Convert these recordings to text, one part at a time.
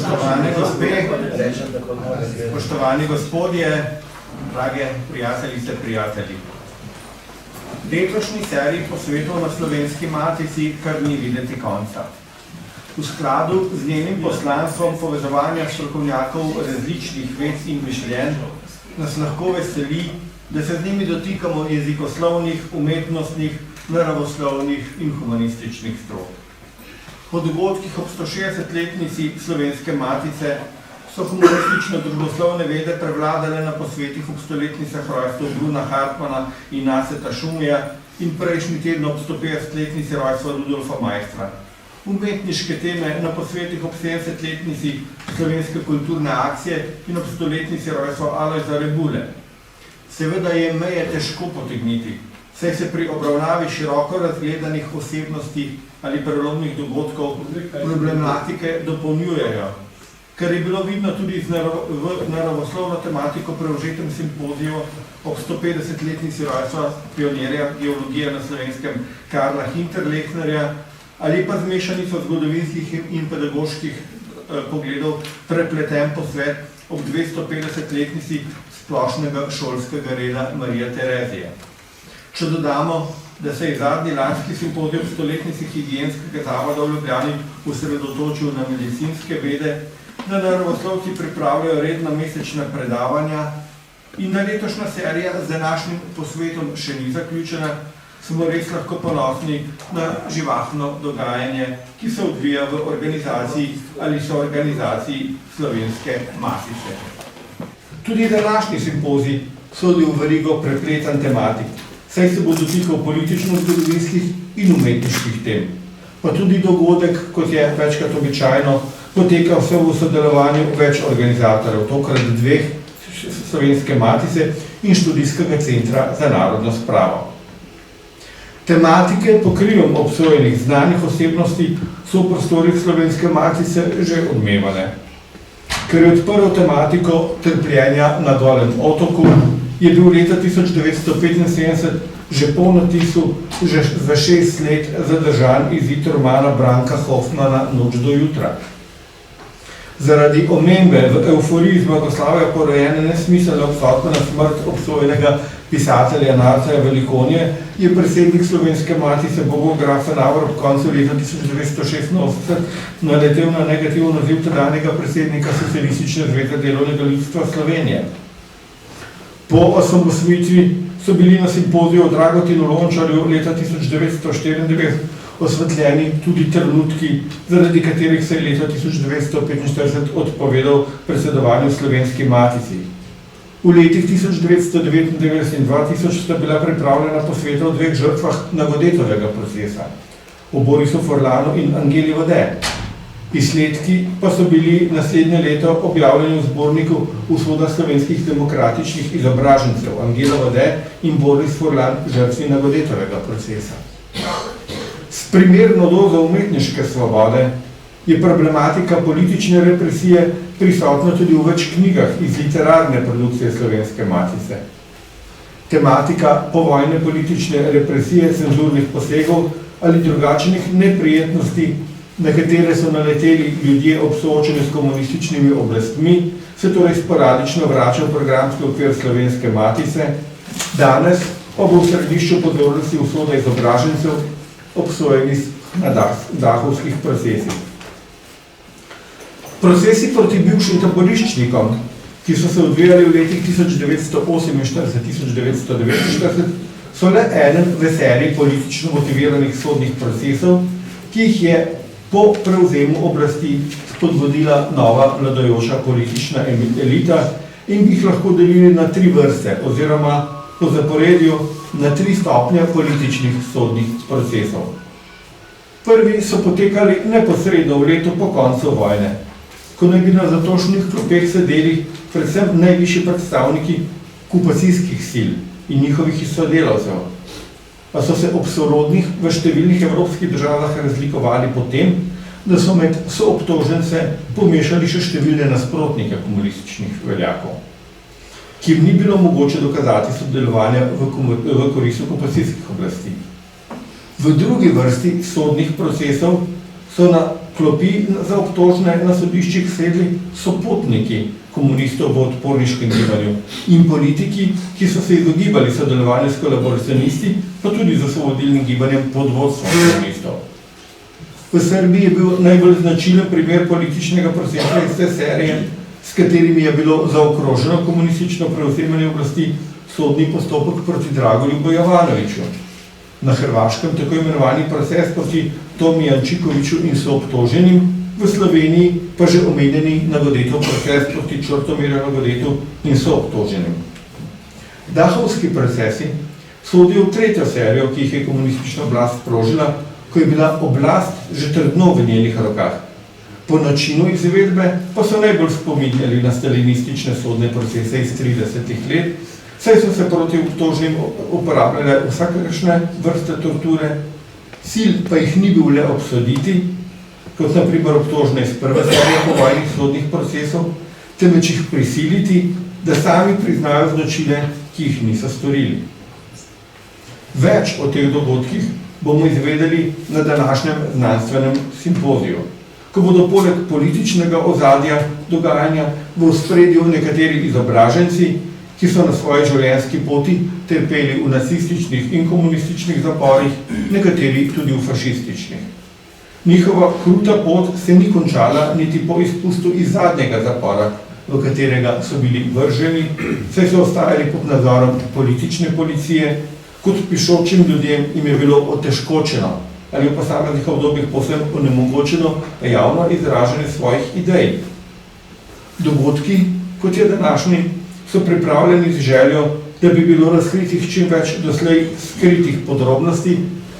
Spoštovane gospe, spoštovani gospodje, drage prijateljice, prijatelji. Letošnji seriji posvetov na Slovenski matici kar ni videti konca. V skladu z njenim poslanstvom povezovanja strokovnjakov različnih ved in mišljenj nas lahko veseli, da se z njimi dotikamo jezikoslovnih, umetnostnih, naravoslovnih in humanističnih strok. Po dogodkih ob 160-letnici Slovenske matice so humanistično družboslovne vede prevladale na posvetih ob 100-letnicah rojstev Bruna Hartmana in Naseta Šumija in prejšnji teden ob 150-letnici rojstva Rudolfa Maistra. Umetniške teme na posvetih ob 70-letnici Slovenske kulturne akcije in ob 100-letnici rojstva Alojza Rebule. Seveda je meje težko potegniti, saj se pri obravnavi široko razgledanih osebnosti ali prelomnih dogodkov problematike dopolnjujejo, kar je bilo vidno tudi v naravoslovno tematiko prevzetem simpoziju ob 150-letnici rojstva pionirja geologije na Slovenskem Karla Hinterlechnerja ali pa z mešanico zgodovinskih in pedagoških pogledov prepleten posvet ob 250-letnici splošnega šolskega reda Marija Terezija. Če dodamo, da se je zadnji lanski simpozij ob 100-letnici higienskega zavoda v Ljubljani osredotočil na medicinske vede, da naravoslovci pripravljajo redna mesečna predavanja in da letošnja serija z današnjim posvetom še ni zaključena, smo res lahko ponosni na živahno dogajanje, ki se odvija v organizaciji ali soorganizaciji Slovenske matice. Tudi današnji simpozij sodi v verigo prepletan tematik, saj se bo dotikal politično-zgodovinskih in umetniških tem. Pa tudi dogodek, kot je večkrat običajno, poteka vse v sodelovanju več organizatorjev, tokrat dveh, Slovenske matice in Študijskega centra za narodno spravo. Tematike pokrivom obsojenih znanih osebnosti so v prostorih Slovenske matice že odmevane. Ker je odprl tematiko trpljenja na Golem otoku, je bil leta 1975 že po natisu že za 6 let zadržan izid romana Branka Hofmana Noč do jutra. Zaradi omembe v euforiji zmagoslavja porojene nesmiselne obsodbe na smrt obsojenega pisatelja Narteja Velikonje je predsednik Slovenske matice Bogograf Fenauer ob koncu leta 1986 naletel na negativno odziv tedanjega predsednika Socialistične zveze delovnega ljudstva Slovenije. Po osamosvojitvi so bili na simpoziju o Dragotinu Lončarju leta 1994 osvetljeni tudi trenutki, zaradi katerih se je leta 1945 odpovedal predsedovanju Slovenski matici. V letih 1999 in 2000 sta bila pripravljena posveta o dveh žrtvah Nagodetovega procesa, o Borisu Forlanu in Angeli Vode. Izsledki pa so bili naslednje leto objavljeni v zborniku Usoda slovenskih demokratičnih izobražencev Angela Vode in Boris Forlan, žrtvi Nagodetovega procesa. S primerno dozo umetniške svobode je problematika politične represije prisotna tudi v več knjigah iz literarne produkcije Slovenske matice. Tematika povojne politične represije, cenzurnih posegov ali drugačnih neprijetnosti, na katere so naleteli ljudje ob soočenju s komunističnimi oblastmi, se torej sporadično vrača v programski okvir Slovenske matice, danes pa bo v središču pozornosti usoda izobražencev obsojeni na dahovskih procesih. Procesi proti bivšim taboriščnikom, ki so se odvijali v letih 1948-1949, so le eden v seriji politično motiviranih sodnih procesov, ki jih je po prevzemu oblasti spodbudila nova vladajoča politična elita in bi jih lahko delili na 3 vrste oziroma po zaporedju na 3 stopnje političnih sodnih procesov. Prvi so potekali neposredno v letu po koncu vojne, ko naj bi na zatošnih klopeh sedeli predvsem najvišji predstavniki okupacijskih sil in njihovih sodelavcev, pa so se obsorodnih v številnih evropskih državah razlikovali po tem, da so med soobtožence pomešali še številne nasprotnike komunističnih veljakov, ki jim ni bilo mogoče dokazati sodelovanja v korist okupacijskih oblasti. V drugi vrsti sodnih procesov so na klopi za obtožne na sodiščih sedli sopotniki komunistov v odporniškem gibanju in politiki, ki so se izogibali sodelovanju s kolaboracionisti, pa tudi z osvobodilnim gibanjem pod vodstvom komunistov. V Srbiji je bil najbolj značilen primer političnega procesa iz te serije, s katerimi je bilo zaokroženo komunistično prevzemanje oblasti sodni postopek proti Dragoljubu Jovanoviću. Na Hrvaškem tako imenovani proces proti Tomi Jančikoviću in soobtoženim, v Sloveniji pa že omenjeni Nagodetov proces proti Črtomirju Nagodetu in soobtoženim. Dahovski procesi sodijo v tretjo serijo, ki jih je komunistična oblast sprožila, ko je bila oblast že trdno v njenih rokah. Po načinu izvedbe pa so najbolj spominjali na stalinistične sodne procese iz 30-ih let, saj so se proti obtoženim uporabljale vsakršne vrste torture, cilj pa jih ni bil le obsoditi, kot na primer obtožene iz prve serije povojnih sodnih procesov, temveč jih prisiliti, da sami priznajo zločine, ki jih niso storili. Več o teh dogodkih bomo izvedeli na današnjem znanstvenem simpoziju, ko bodo poleg političnega ozadja dogajanja v ospredju nekateri izobraženci, ki so na svoji življenjski poti trpeli v nacističnih in komunističnih zaporih, nekateri tudi v fašističnih. Njihova kruta pot se ni končala niti po izpustu iz zadnjega zapora, v katerega so bili vrženi, saj so ostajali pod nadzorom politične policije, kot pišočim ljudem jim je bilo otežkočeno ali v posameznih obdobjih povsem onemogočeno javno izražanje svojih idej. Dogodki, kot je današnji, so pripravljeni z željo, da bi bilo razkritih čim več doslej skritih podrobnosti,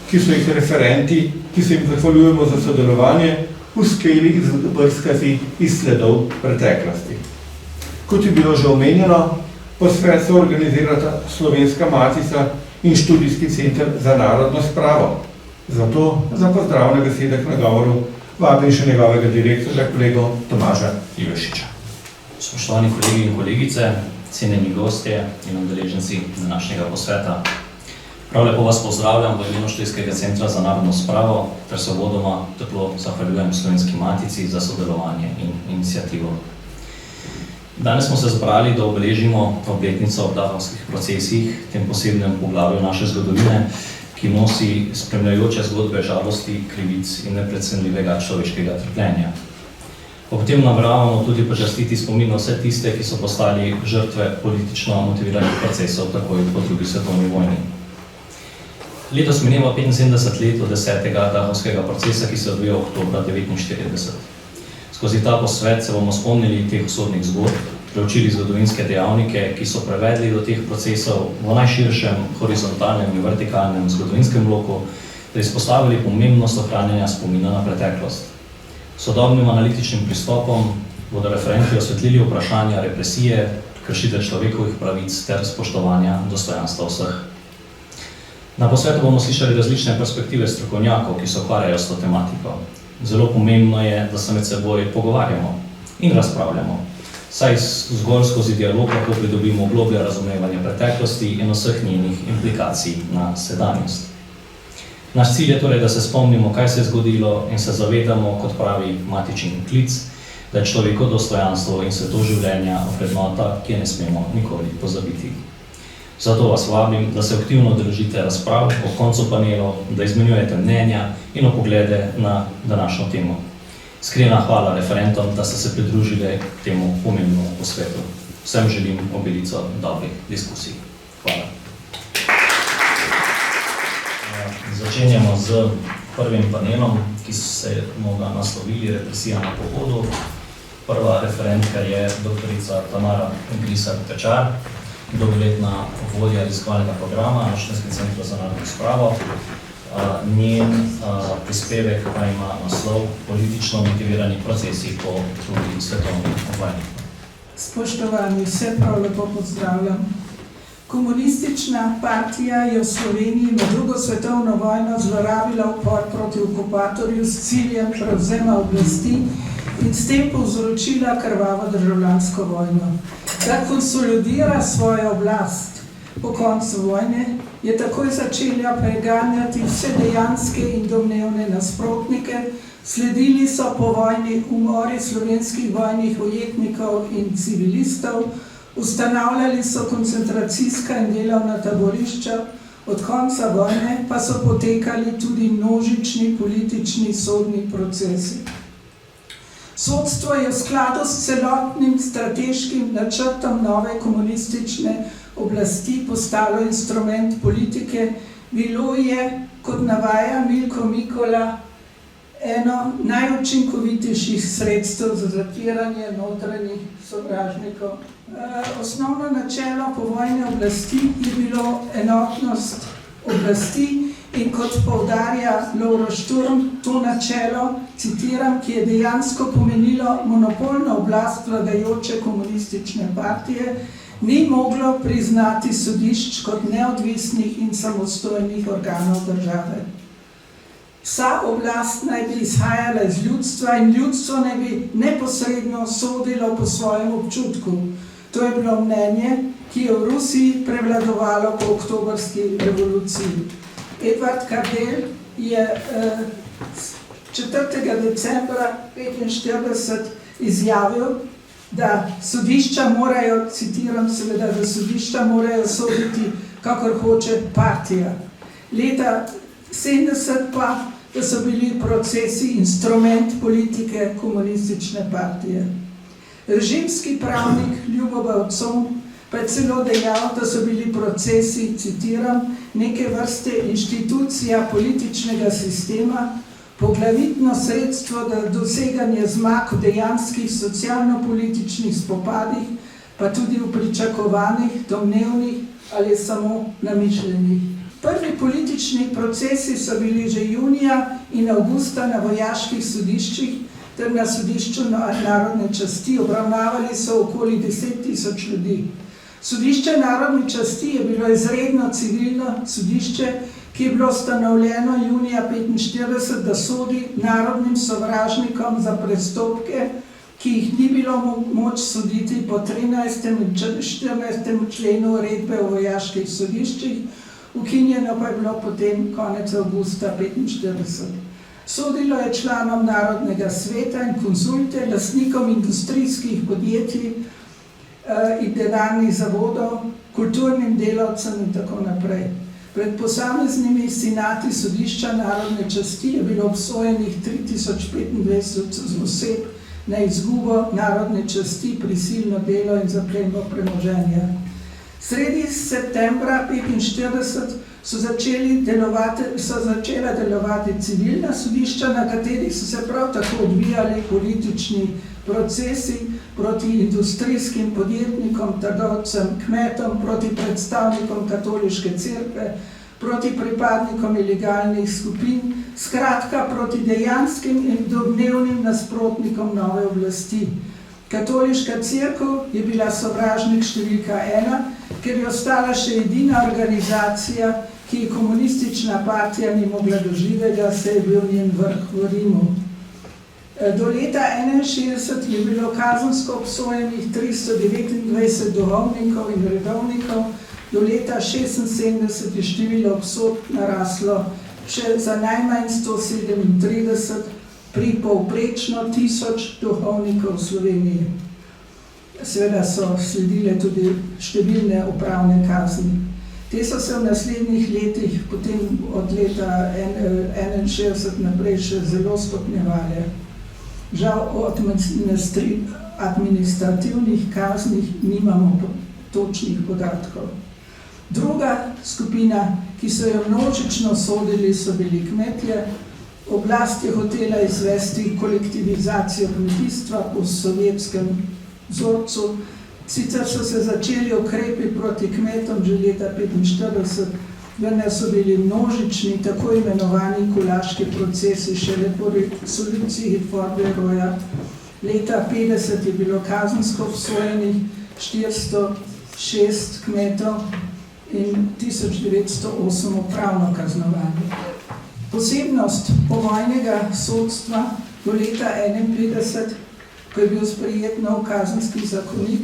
ki so jih referenti, ki se jim zahvaljujemo za sodelovanje, uspeli izbrskati iz sledov preteklosti. Kot je bilo že omenjeno, posvet se organizirata Slovenska matica in Študijski center za narodno spravo. Zato za pozdravne besede k nagovoru vabim še njegovega direktorja, kolego Tomaža Ivešiča. Spoštovani kolegi in kolegice, cenjeni gostje in udeleženci današnjega posveta. Prav lepo vas pozdravljam v imenu Študijskega centra za narodno spravo ter se uvodoma toplo zahvaljujem Slovenski matici za sodelovanje in iniciativo. Danes smo se zbrali, da obeležimo obletnico v dahovskih procesih, tem posebnem poglavju naše zgodovine, ki nosi spremljajoče zgodbe žalosti, krivic in neprecenljivega človeškega trpljenja. Ob tem nameravamo tudi počastiti spomin na vse tiste, ki so postali žrtve politično motiviranih procesov takoj po drugi svetovni vojni. Letos mineva 75 let od 10. dahovskega procesa, ki se odvija oktobra 1949. Skozi ta posvet se bomo spomnili teh usodnih zgodb, preučili zgodovinske dejavnike, ki so prevedli do teh procesov v najširšem horizontalnem in vertikalnem zgodovinskem bloku, ter izpostavili pomembnost ohranjanja spomina na preteklost. Sodobnim analitičnim pristopom bodo referenti osvetlili vprašanja represije, kršitev človekovih pravic ter spoštovanja dostojanstva vseh. Na posvetu bomo slišali različne perspektive strokovnjakov, ki se ukvarjajo s to tematiko. Zelo pomembno je, da se med seboj pogovarjamo in razpravljamo, saj zgolj skozi dialog lahko pridobimo globlje razumevanje preteklosti in vseh njenih implikacij na sedanjost. Naš cilj je torej, da se spomnimo, kaj se je zgodilo in se zavedamo, kot pravi matičin klic, da je človekovo dostojanstvo in sveto življenja vrednota, ki je ne smemo nikoli pozabiti. Zato vas vabim, da se aktivno udeležite razprav ob koncu panelov, da izmenjujete mnenja in poglede na današnjo temo. Iskrena hvala referentom, da ste se pridružili temu pomembnemu posvetu. Vsem želim obilico dobrih diskusij. Hvala. Začenjamo z prvim panelom, ki smo ga naslovili Represija na pohodu. Prva referentka je doktorica Tamara Grisar-Pečar, dolgoletna vodja raziskovalnega programa na Študijskem centru za narodno spravo. Njen prispevek pa ima naslov Politično motivirani procesi po drugi svetovni vojni. Spoštovani, vse prav lepo pozdravljam. Komunistična partija je v Sloveniji med drugo svetovno vojno zlorabila upor proti okupatorju s ciljem prevzema oblasti in s tem povzročila krvavo državljansko vojno. Da konsolidira svojo oblast po koncu vojne, je takoj začela preganjati vse dejanske in domnevne nasprotnike Sledili so povojni umori slovenskih vojnih ujetnikov in civilistov, ustanavljali so koncentracijska in delovna taborišča, od konca vojne pa so potekali tudi množični politični sodni procesi. Sodstvo je v skladu s celotnim strateškim načrtom nove komunistične oblasti postalo instrument politike, bilo je, kot navaja Milko Mikola, eno najučinkovitejših sredstev za zatiranje notranjih sovražnikov. Osnovno načelo povojne oblasti je bilo enotnost oblasti in kot poudarja Lovro Šturm, to načelo, citiram, ki je dejansko pomenilo monopolno oblast vladajoče komunistične partije, ni moglo priznati sodišč kot neodvisnih in samostojnih organov države. Vsa oblast naj bi izhajala iz ljudstva in ljudstvo naj bi neposredno sodilo po svojem občutku. To je bilo mnenje, ki je v Rusiji prevladovalo po oktobrski revoluciji. Edvard Kardel je 4. decembra 1945 izjavil, da sodišča morajo, citiram seveda, da sodišča morajo soditi, kakor hoče partija. Leta 70 pa, da so bili procesi instrument politike komunistične partije. Režimski pravnik Ljubomir Cohn pa je celo dejal, da so bili procesi, citiram, neke vrste inštitucija političnega sistema, poglavitno sredstvo za doseganje zmag v dejanskih socialno-političnih spopadih, pa tudi v pričakovanih, domnevnih ali samo namišljenih. Prvi politični procesi so bili že junija in avgusta na vojaških sodiščih ter na sodišču narodne časti, obravnavali so okoli 10.000 ljudi. Sodišče narodne časti je bilo izredno civilno sodišče, ki je bilo ustanovljeno junija 1945, da sodi narodnim sovražnikom za prestopke, ki jih ni bilo moč soditi po 13. in 14. členu uredbe o vojaških sodiščih, ukinjeno pa je bilo potem konec avgusta 1945. Sodilo je članom Narodnega sveta in konzulte, lastnikom industrijskih podjetij in denarnih zavodov, kulturnim delavcem in tako naprej. Pred posameznimi senati sodišča narodne časti je bilo obsojenih 3025 oseb na izgubo narodne časti, prisilno delo in zaplembo premoženja. Sredi septembra 1945 so začela delovati civilna sodišča, na katerih so se prav tako odvijali politični procesi proti industrijskim podjetnikom, trgovcem, kmetom, proti predstavnikom katoliške cerkve, proti pripadnikom ilegalnih skupin, skratka proti dejanskim in domnevnim nasprotnikom nove oblasti. Katoliška cerkev je bila sovražnik številka 1, ker je ostala še edina organizacija, ki je komunistična partija ni mogla doživeti, saj je bil njen vrh v Rimu. Do leta 1961 je bilo kazensko obsojenih 329 duhovnikov in redovnikov, do leta 1976 je število obsodb naraslo še za najmanj 137 pri povprečno 1000 duhovnikov v Sloveniji. Seveda so sledile tudi številne upravne kazni. Te so se v naslednjih letih, potem od leta 1961 naprej še zelo stopnjevale. Žal o administrativnih kaznih nimamo točnih podatkov. Druga skupina, ki so jo množično sodili, so bili kmetje. Oblast je hotela izvesti kolektivizacijo kmetijstva po sovjetskem vzorcu. Sicer so se začeli ukrepi proti kmetom že leta 1945, vendar so bili množični tako imenovani kulaški procesi šele po resoluciji Forberoja. Leta 1950 je bilo kazensko obsojenih 406 kmetov in 1908 upravno kaznovanih. Posebnost povojnega sodstva do leta 1951, ko je bil sprejet nov kazenski zakonik,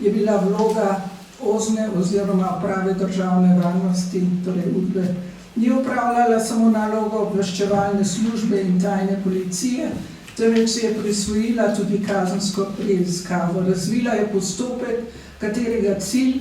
je bila vloga OZNE oziroma Uprave državne varnosti, torej UDBE, Ni upravljala samo nalogo obveščevalne službe in tajne policije, temveč si je prisvojila tudi kazensko preiskavo. Razvila je postopek, katerega cilj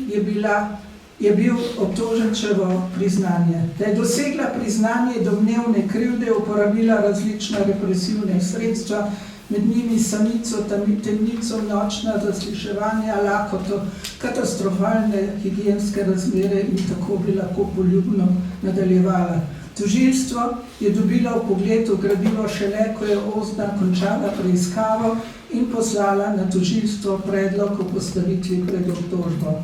je bil obtoženčevo priznanje. Da je dosegla priznanje domnevne krivde, uporabila različna represivna sredstva, med njimi samico, temnico, nočna zasliševanja, lakoto, katastrofalne higienske razmere in tako bi lahko poljubno nadaljevala. Tožilstvo je dobilo vpogled v gradivo šele, ko je Ozna končala preiskavo in poslala na tožilstvo predlog o postavitvi pred obtožbo.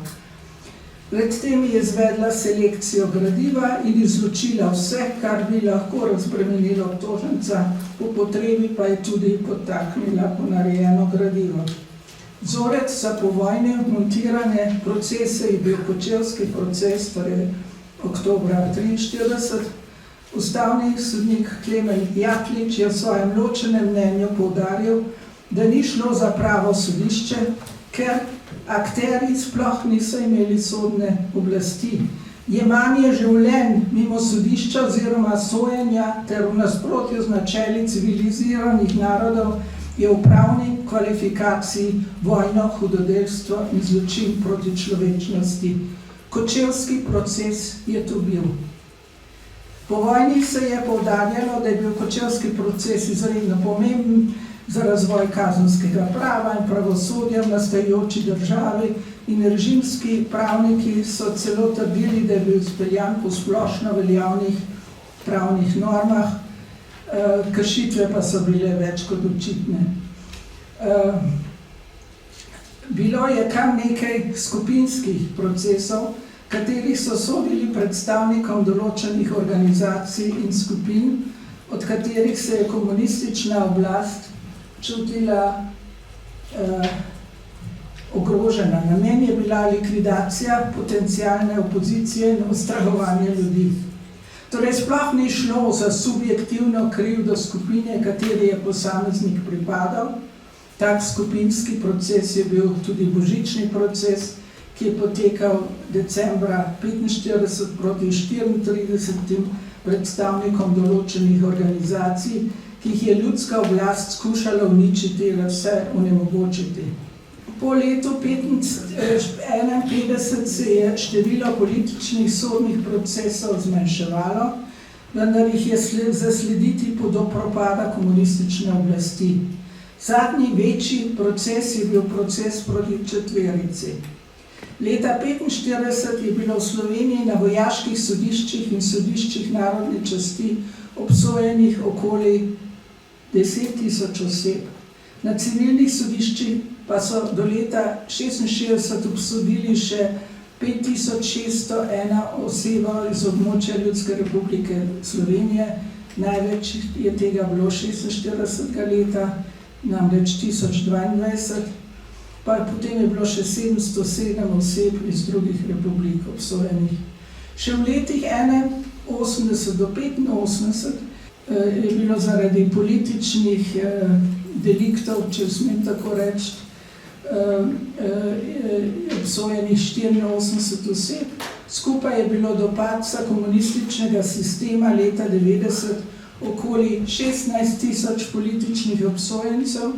Predtem je izvedla selekcijo gradiva in izločila vse, kar bi lahko razbremenilo obtoženca, po potrebi pa je tudi podtaknila ponarejeno gradivo. Vzorec za povojne montirane procese je bil Kočevski proces, torej oktobra 1943. Ustavni sodnik Klemen Jaklič je v svojem ločenem mnenju poudaril, da ni šlo za pravo sodišče, ker akterji sploh niso imeli sodne oblasti. Jemanje življenj mimo sodišča oziroma sojenja ter v nasprotju z načeli civiliziranih narodov je v pravni kvalifikaciji vojno, hudodelstvo in zločin proti človečnosti. Kočevski proces je to bil. Po vojni se je poudarjalo, da je bil Kočevski proces izredno pomemben za razvoj kazenskega prava in pravosodja v nastajajoči državi in režimski pravniki so celo trdili, da je bil izpeljan po splošno veljavnih pravnih normah, kršitve pa so bile več kot očitne. Bilo je kar nekaj skupinskih procesov, katerih so sodili predstavnikom določenih organizacij in skupin, od katerih se je komunistična oblast čutila ogrožena. Namen je bila likvidacija potencialne opozicije in ustrahovanje ljudi. Torej, sploh ni šlo za subjektivno krivdo skupine, kateri je posameznik pripadal. Tak skupinski proces je bil tudi božični proces, ki je potekal decembra 1945 proti 34 predstavnikom določenih organizacij, ki jih je ljudska oblast skušala uničiti in vse onemogočiti. Po letu 1951 se je število političnih sodnih procesov zmanjševalo, vendar jih je zaslediti po do propada komunistične oblasti. Zadnji večji proces je bil proces proti četverici. Leta 1945 je bilo v Sloveniji na vojaških sodiščih in sodiščih narodne časti obsojenih okoli 10.000 oseb. Na civilnih sodiščih pa so do leta 1966 obsodili še 5.601 osebo iz območja Ljudske republike Slovenije. Največ je tega bilo 46. leta, namreč 1022. Pa potem je bilo še 707 oseb iz drugih republik obsojenih. Še v letih 1981 do 1985 je bilo zaradi političnih deliktov, če smem tako reči, obsojenih 84 oseb. Skupaj je bilo do padca komunističnega sistema leta 1990 okoli 16.000 političnih obsojencev,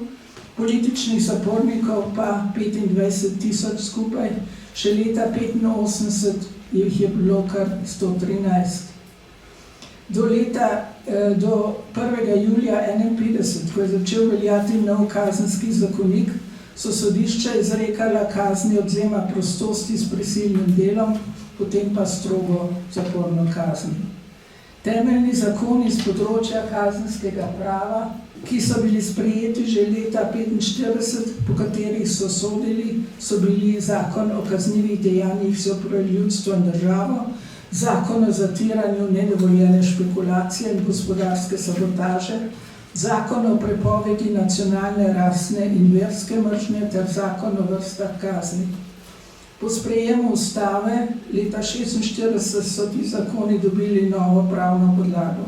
političnih zapornikov pa 25.000 skupaj, še leta 1985 jih je bilo kar 113. Do 1. julija 1951, ko je začel veljati nov kazenski zakonik, so sodišča izrekala kazni odvzema prostosti s prisilnim delom, potem pa strogo zaporno kazen. Temeljni zakoni z področja kazenskega prava, ki so bili sprejeti že leta 1945, po katerih so sodili, so bili zakon o kaznivih dejanjih zoper ljudstvo in državo, zakon o zatiranju nedovoljene špekulacije in gospodarske sabotaže, zakon o prepovedi nacionalne, rasne in verske mržnje ter zakon o vrstah kazni. Po sprejemu ustave leta 1946 so ti zakoni dobili novo pravno podlago.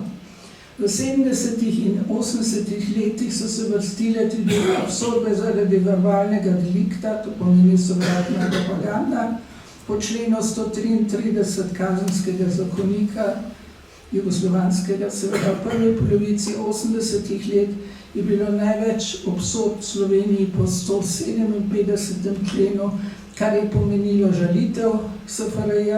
V 70. in 80. letih so se vrstile tudi obsodbe zaradi verbalnega delikta, to pomeni sovražna propaganda, po členu 133 kazenskega zakonika jugoslovanskega, seveda v prvi polovici 80-ih let je bilo največ obsodb v Sloveniji po 157. členu, kar je pomenilo žalitev SFRJ,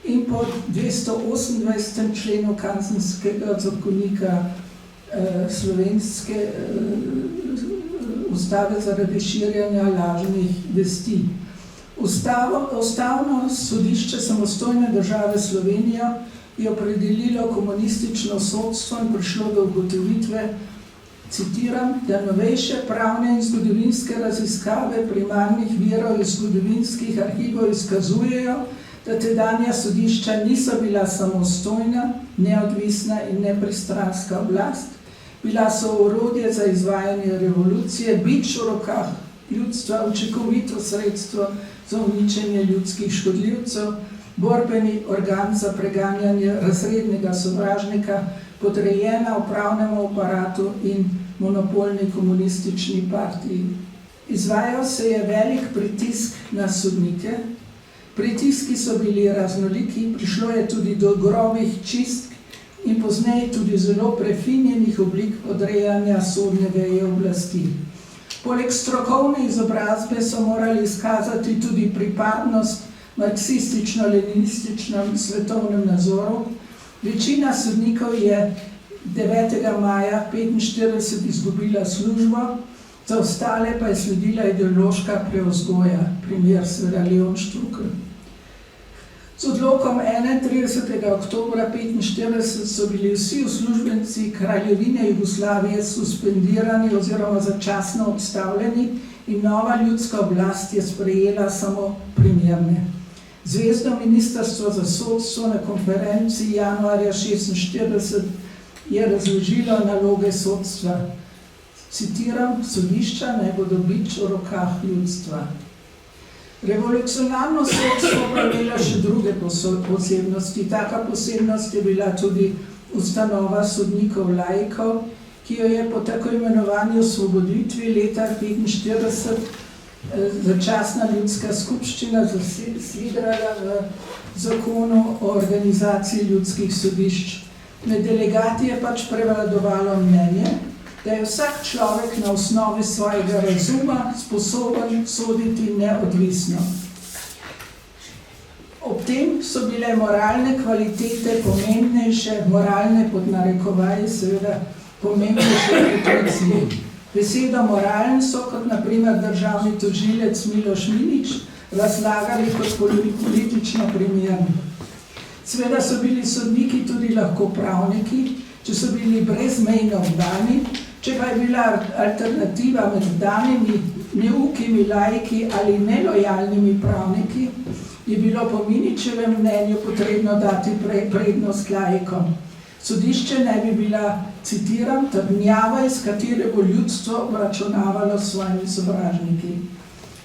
in po 228. členu kazenskega zakonika slovenske ustave zaradi širjenja lažnih vesti. Ustavno sodišče samostojne države Slovenija je opredelilo komunistično sodstvo in prišlo do ugotovitve, citiram, da novejše pravne in zgodovinske raziskave primarnih virov iz zgodovinskih arhivov izkazujejo, da tedanja sodišča niso bila samostojna, neodvisna in nepristranska oblast, bila so orodje za izvajanje revolucije, bič v rokah ljudstva, učinkovito sredstvo za uničenje ljudskih škodljivcev, borbeni organ za preganjanje razrednega sovražnika, podrejena upravnemu aparatu in monopolni komunistični partiji. Izvajal se je velik pritisk na sodnike. Pritiski so bili raznoliki, prišlo je tudi do grobih čistk in pozneje tudi zelo prefinjenih oblik odrejanja sodne veje oblasti. Poleg strokovne izobrazbe so morali izkazati tudi pripadnost marksistično-leninističnem svetovnem nazoru. Večina sodnikov je 9. maja 1945 izgubila službo, za ostale pa je sledila ideološka prevzgoja, primer seveda Leon Štrukelj. Z odlokom 31. oktobra 1945 so bili vsi uslužbenci Kraljevine Jugoslavije suspendirani oziroma začasno odstavljeni in nova ljudska oblast je sprejela samo primerne. Zvezno ministrstvo za sodstvo na konferenci januarja 1946 je razložilo naloge sodstva. Citiram, sodišča naj bodo bič v rokah ljudstva. Revolucionarno sodstvo pa je imelo še druge posebnosti. Taka posebnost je bila tudi ustanova sodnikov laikov, ki jo je po tako imenovanju osvoboditvi leta 1945 začasna ljudska skupščina zasidrala v zakonu o organizaciji ljudskih sodišč. Med delegati je pač prevladovalo mnenje, da je vsak človek na osnovi svojega razuma sposoben soditi neodvisno. Ob tem so bile moralne kvalitete pomembnejše, moralne pod narekovaji seveda pomembnejše kot ljudski. Besedo moralen so, kot na primer državni tožilec Miloš Minić, razlagali kot politično primerni. Seveda so bili sodniki tudi lahko pravniki, če so bili brezmejno vdani, če pa je bila alternativa med vdanimi, neukimi laiki ali nelojalnimi pravniki, je bilo po Minićevem mnenju potrebno dati prednost laikom. Sodišče naj bi bila, citiram, trdnjava, iz katere bo ljudstvo obračunavalo s svojimi sovražniki.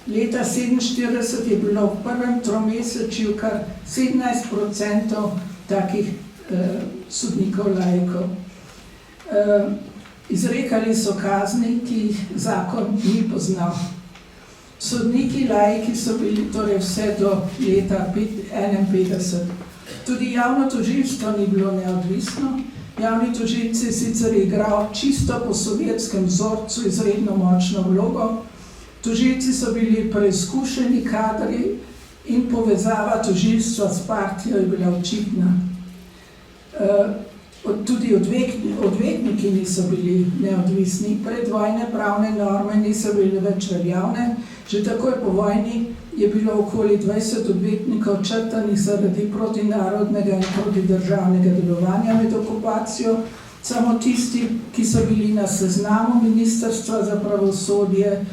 Leta 1947 je bilo v prvem tromesečju kar 17% takih sodnikov laikov. Izrekali so kazni, ki jih zakon ni poznal. Sodniki laiki so bili torej vse do leta 1951. Tudi javno tožilstvo ni bilo neodvisno. Javni tožilci je sicer igral čisto po sovjetskem vzorcu izredno močno vlogo. Tožilci so bili preizkušeni kadri in povezava tožilstva s partijo je bila očitna. Tudi odvetniki niso bili neodvisni, predvojne pravne norme niso bile več veljavne, že takoj po vojni je bilo okoli 20 odvetnikov črtanih zaradi protinarodnega in protidržavnega delovanja med okupacijo, samo tisti, ki so bili na seznamu Ministrstva za pravosodje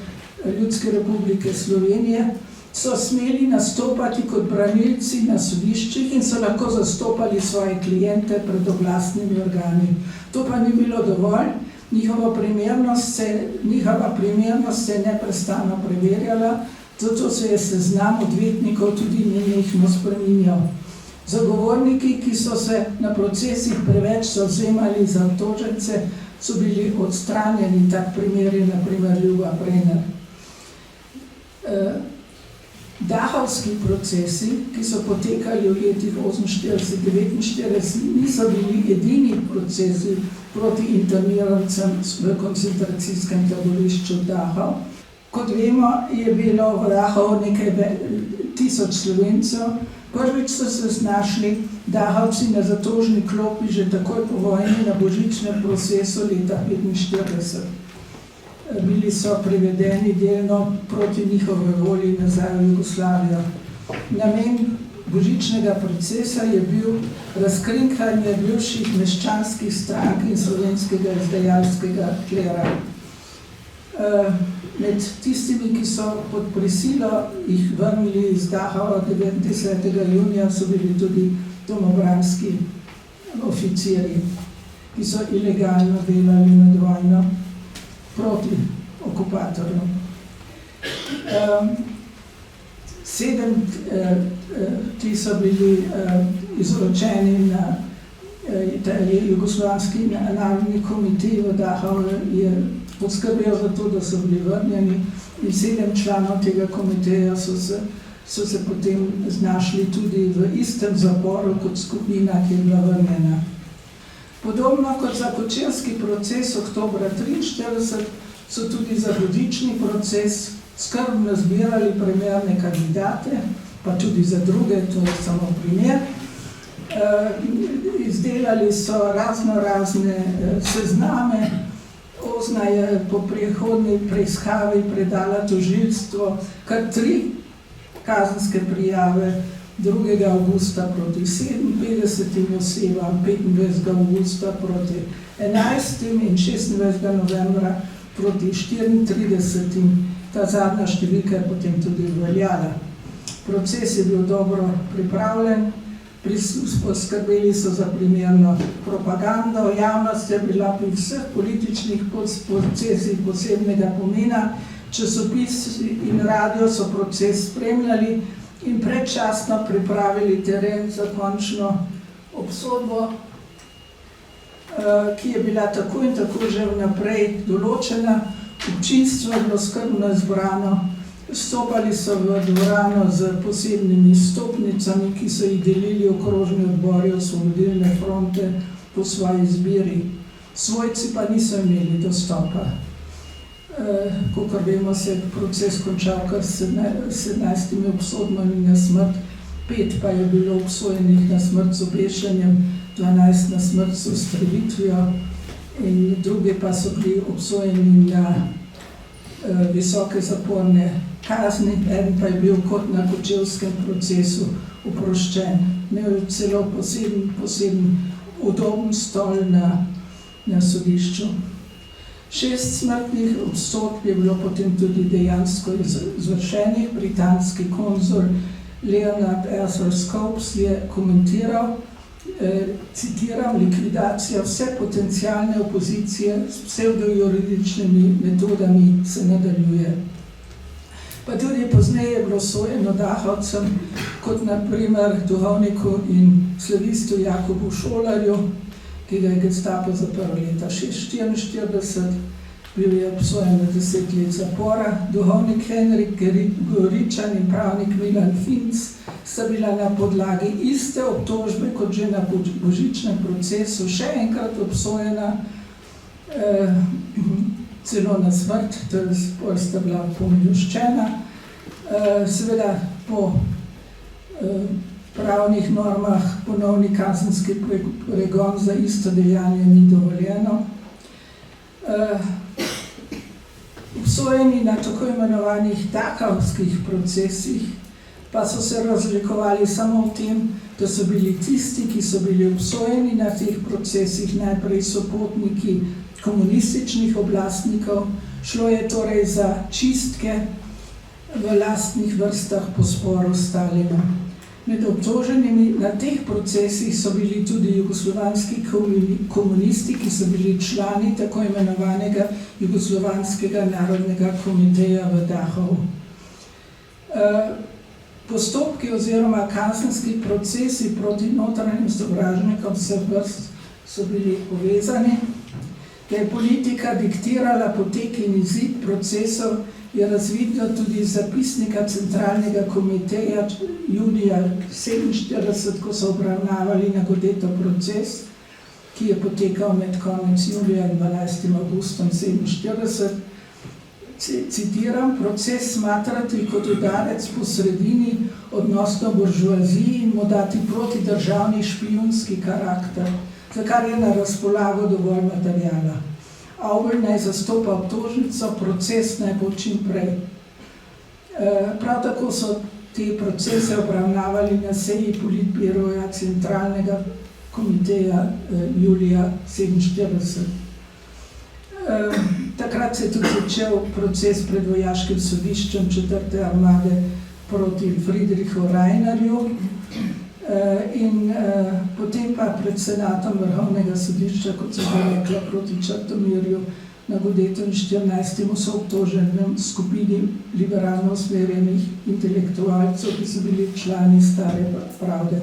Ljudske republike Slovenije, so smeli nastopati kot branilci na sodiščih in so lahko zastopali svoje kliente pred oblastnimi organi. To pa ni bilo dovolj, njihova primernost se je neprestano preverjala, zato se je seznam odvetnikov tudi nenehno spreminjal. Zagovorniki, ki so se na procesih preveč zavzemali za obtožence, so bili odstranjeni, tak primer je na primer Ljuba Brenner. Dachau Dahovski procesi, ki so potekali v letih 1948-1949, niso bili edini procesi proti internirancem v koncentracijskem taborišču Dachau. Kot vemo, je bilo v Dachau nekaj tisoč Slovencev. Prvič so se znašli Dahovci na zatožni klopi že takoj po vojni na božičnem procesu leta 1945. Bili so privedeni delno proti njihove volji nazaj v Jugoslavijo. Namen božičnega procesa je bil razkrinkanje bivših meščanskih strank in slovenskega izdajalskega klera. Med tistimi, ki so pod prisilo jih vrnili iz Dachau 10. junija, so bili tudi domobranski oficirji, ki so ilegalno delali med vojno proti okupatorju. 7 ti so bili izročeni na Jugoslovanski narodni komitej v Dachau je poskrbel za to, da so bili vrnjeni in 7 članov tega komiteja so se potem znašli tudi v istem zaporu kot skupina, ki je bila vrnjena. Podobno kot za kočevski proces oktobra 1943 so tudi za božični proces skrbno zbirali primerne kandidate, pa tudi za druge, to je samo primer. Izdelali so razne sezname. Ozna je po prihodnji preiskavi predala tožilstvo kar 3 kazenske prijave 2. avgusta proti 57 osebam, 25. avgusta proti 11 in 26. novembra proti 34. Ta zadnja številka je potem tudi veljala. Proces je bil dobro pripravljen, poskrbeli so za primerno propagando, javnost je bila pri vseh političnih procesih posebnega pomena, časopisi in radio so proces spremljali in predčasno pripravili teren za končno obsodbo, ki je bila tako in tako že vnaprej določena. Občinstvo je bilo skrbno izbrano, vstopali so v dvorano z posebnimi stopnicami, ki so jih delili okrožni odbori Osvobodilne fronte po svoji izbiri. Svojci pa niso imeli dostopa. Kakor vemo, se je proces končal kar 17 obsodbami na smrt, 5 pa je bilo obsojenih na smrt z obešenjem, 12 na smrt z ustrelitvijo in drugi pa so bili obsojeni na visoke zaporne kazni, eden pa je bil kot na kočevskem procesu oproščen. Imel je celo poseben udoben stol na sodišču. 6 smrtnih obsodb je bilo potem tudi dejansko izvršenih. Britanski konzul Leonard Arthur Scopes je komentiral, citiram, likvidacija vse potencialne opozicije s psevdojuridičnimi metodami se nadaljuje. Pa tudi pozneje je bilo sojeno Dahovcem, kot na primer duhovniku in slavistu Jakobu Šolarju, ki ga je Gestapo zaprl leta 1944, bil je obsojen na 10 let zapora. Duhovnik Henrik Goričan in pravnik Milan Finc sta bila na podlagi iste obtožbe kot že na božičnem procesu še enkrat obsojena, celo na smrt, torej sta bila pomiloščena. Seveda po pravnih normah ponovni kazenski pregon za isto dejanje ni dovoljeno. Obsojeni na tako imenovanih Dachavskih procesih pa so se razlikovali samo v tem, da so bili tisti, ki so bili obsojeni na teh procesih, najprej sopotniki komunističnih oblastnikov. Šlo je torej za čistke v lastnih vrstah po sporu s Stalinom. Med obtoženimi na teh procesih so bili tudi jugoslovanski komunisti, ki so bili člani tako imenovanega Jugoslovanskega narodnega komiteja v Dachau. Postopki oziroma kazenski procesi proti notranjim sovražnikom vseh vrst so bili povezani, da je politika diktirala potek in izid procesov, je razvidno tudi iz zapisnika Centralnega komiteja junija 1947, ko so obravnavali Nagodeto proces, ki je potekal med konec julija in 12. augustom 1947. Citiram, proces smatrati kot udarec po sredini odnosno buržoaziji in mu dati protidržavni špijunski karakter, za kar je na razpolago dovolj materijala. Avbelj naj zastopa obtožnico, proces naj bo čim prej. Prav tako so te procese obravnavali na seji politbiroja Centralnega komiteja julija 1947. Takrat se je tudi začel proces pred vojaškim sodiščem 4. armade proti Friedrichu Rainerju in potem pa pred senatom Vrhovnega sodišča, kot se je rekla, proti Črtomirju, Nagodetu in 14. soobtoženem skupini liberalno usmerjenih intelektualcev, ki so bili člani Stare pravde.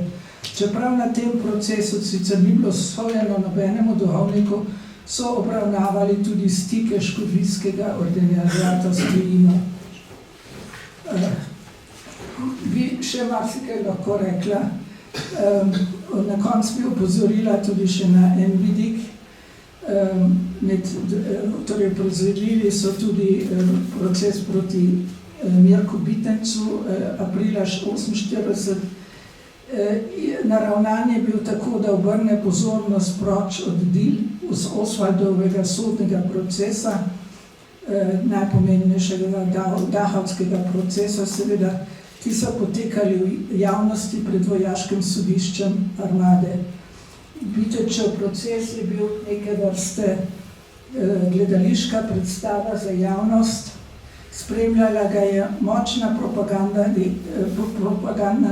Čeprav na tem procesu sicer ni bilo sojeno nobenemu duhovniku, so obravnavali tudi stike škofijskega ordinariata s tujino. Bi še marsikaj lahko rekla. Na koncu bi opozorila tudi še na en vidik. Torej, proizvedli so tudi proces proti Mirku Bitencu aprila 1948. Naravnan je bil tako, da obrne pozornost proč od Dil z Osvaldovega sodnega procesa, najpomembnejšega dahovskega procesa, seveda, ki so potekali v javnosti pred vojaškim sodiščem armade. Bitečev proces je bil neke vrste gledališka predstava za javnost, spremljala ga je močna propagandna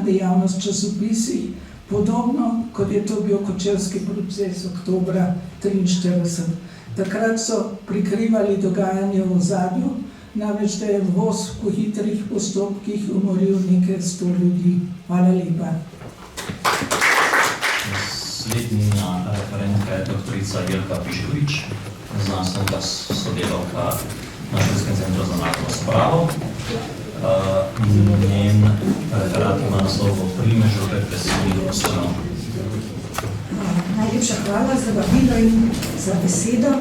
dejavnost v časopisih, podobno kot je to bil Kočevski proces oktobra 1943. Takrat so prikrivali dogajanje v ozadju, namreč da je voz po hitrih postopkih umoril nekaj 100 ljudi. Hvala lepa. Naslednja referentka je doktorica Jelka Piškovič, znanstvenka sodelavka na Študijskem centru za narodno spravo. Njen referat ima naslov o primežu represivnih ustanov. Najlepša hvala za vabilo in za besedo.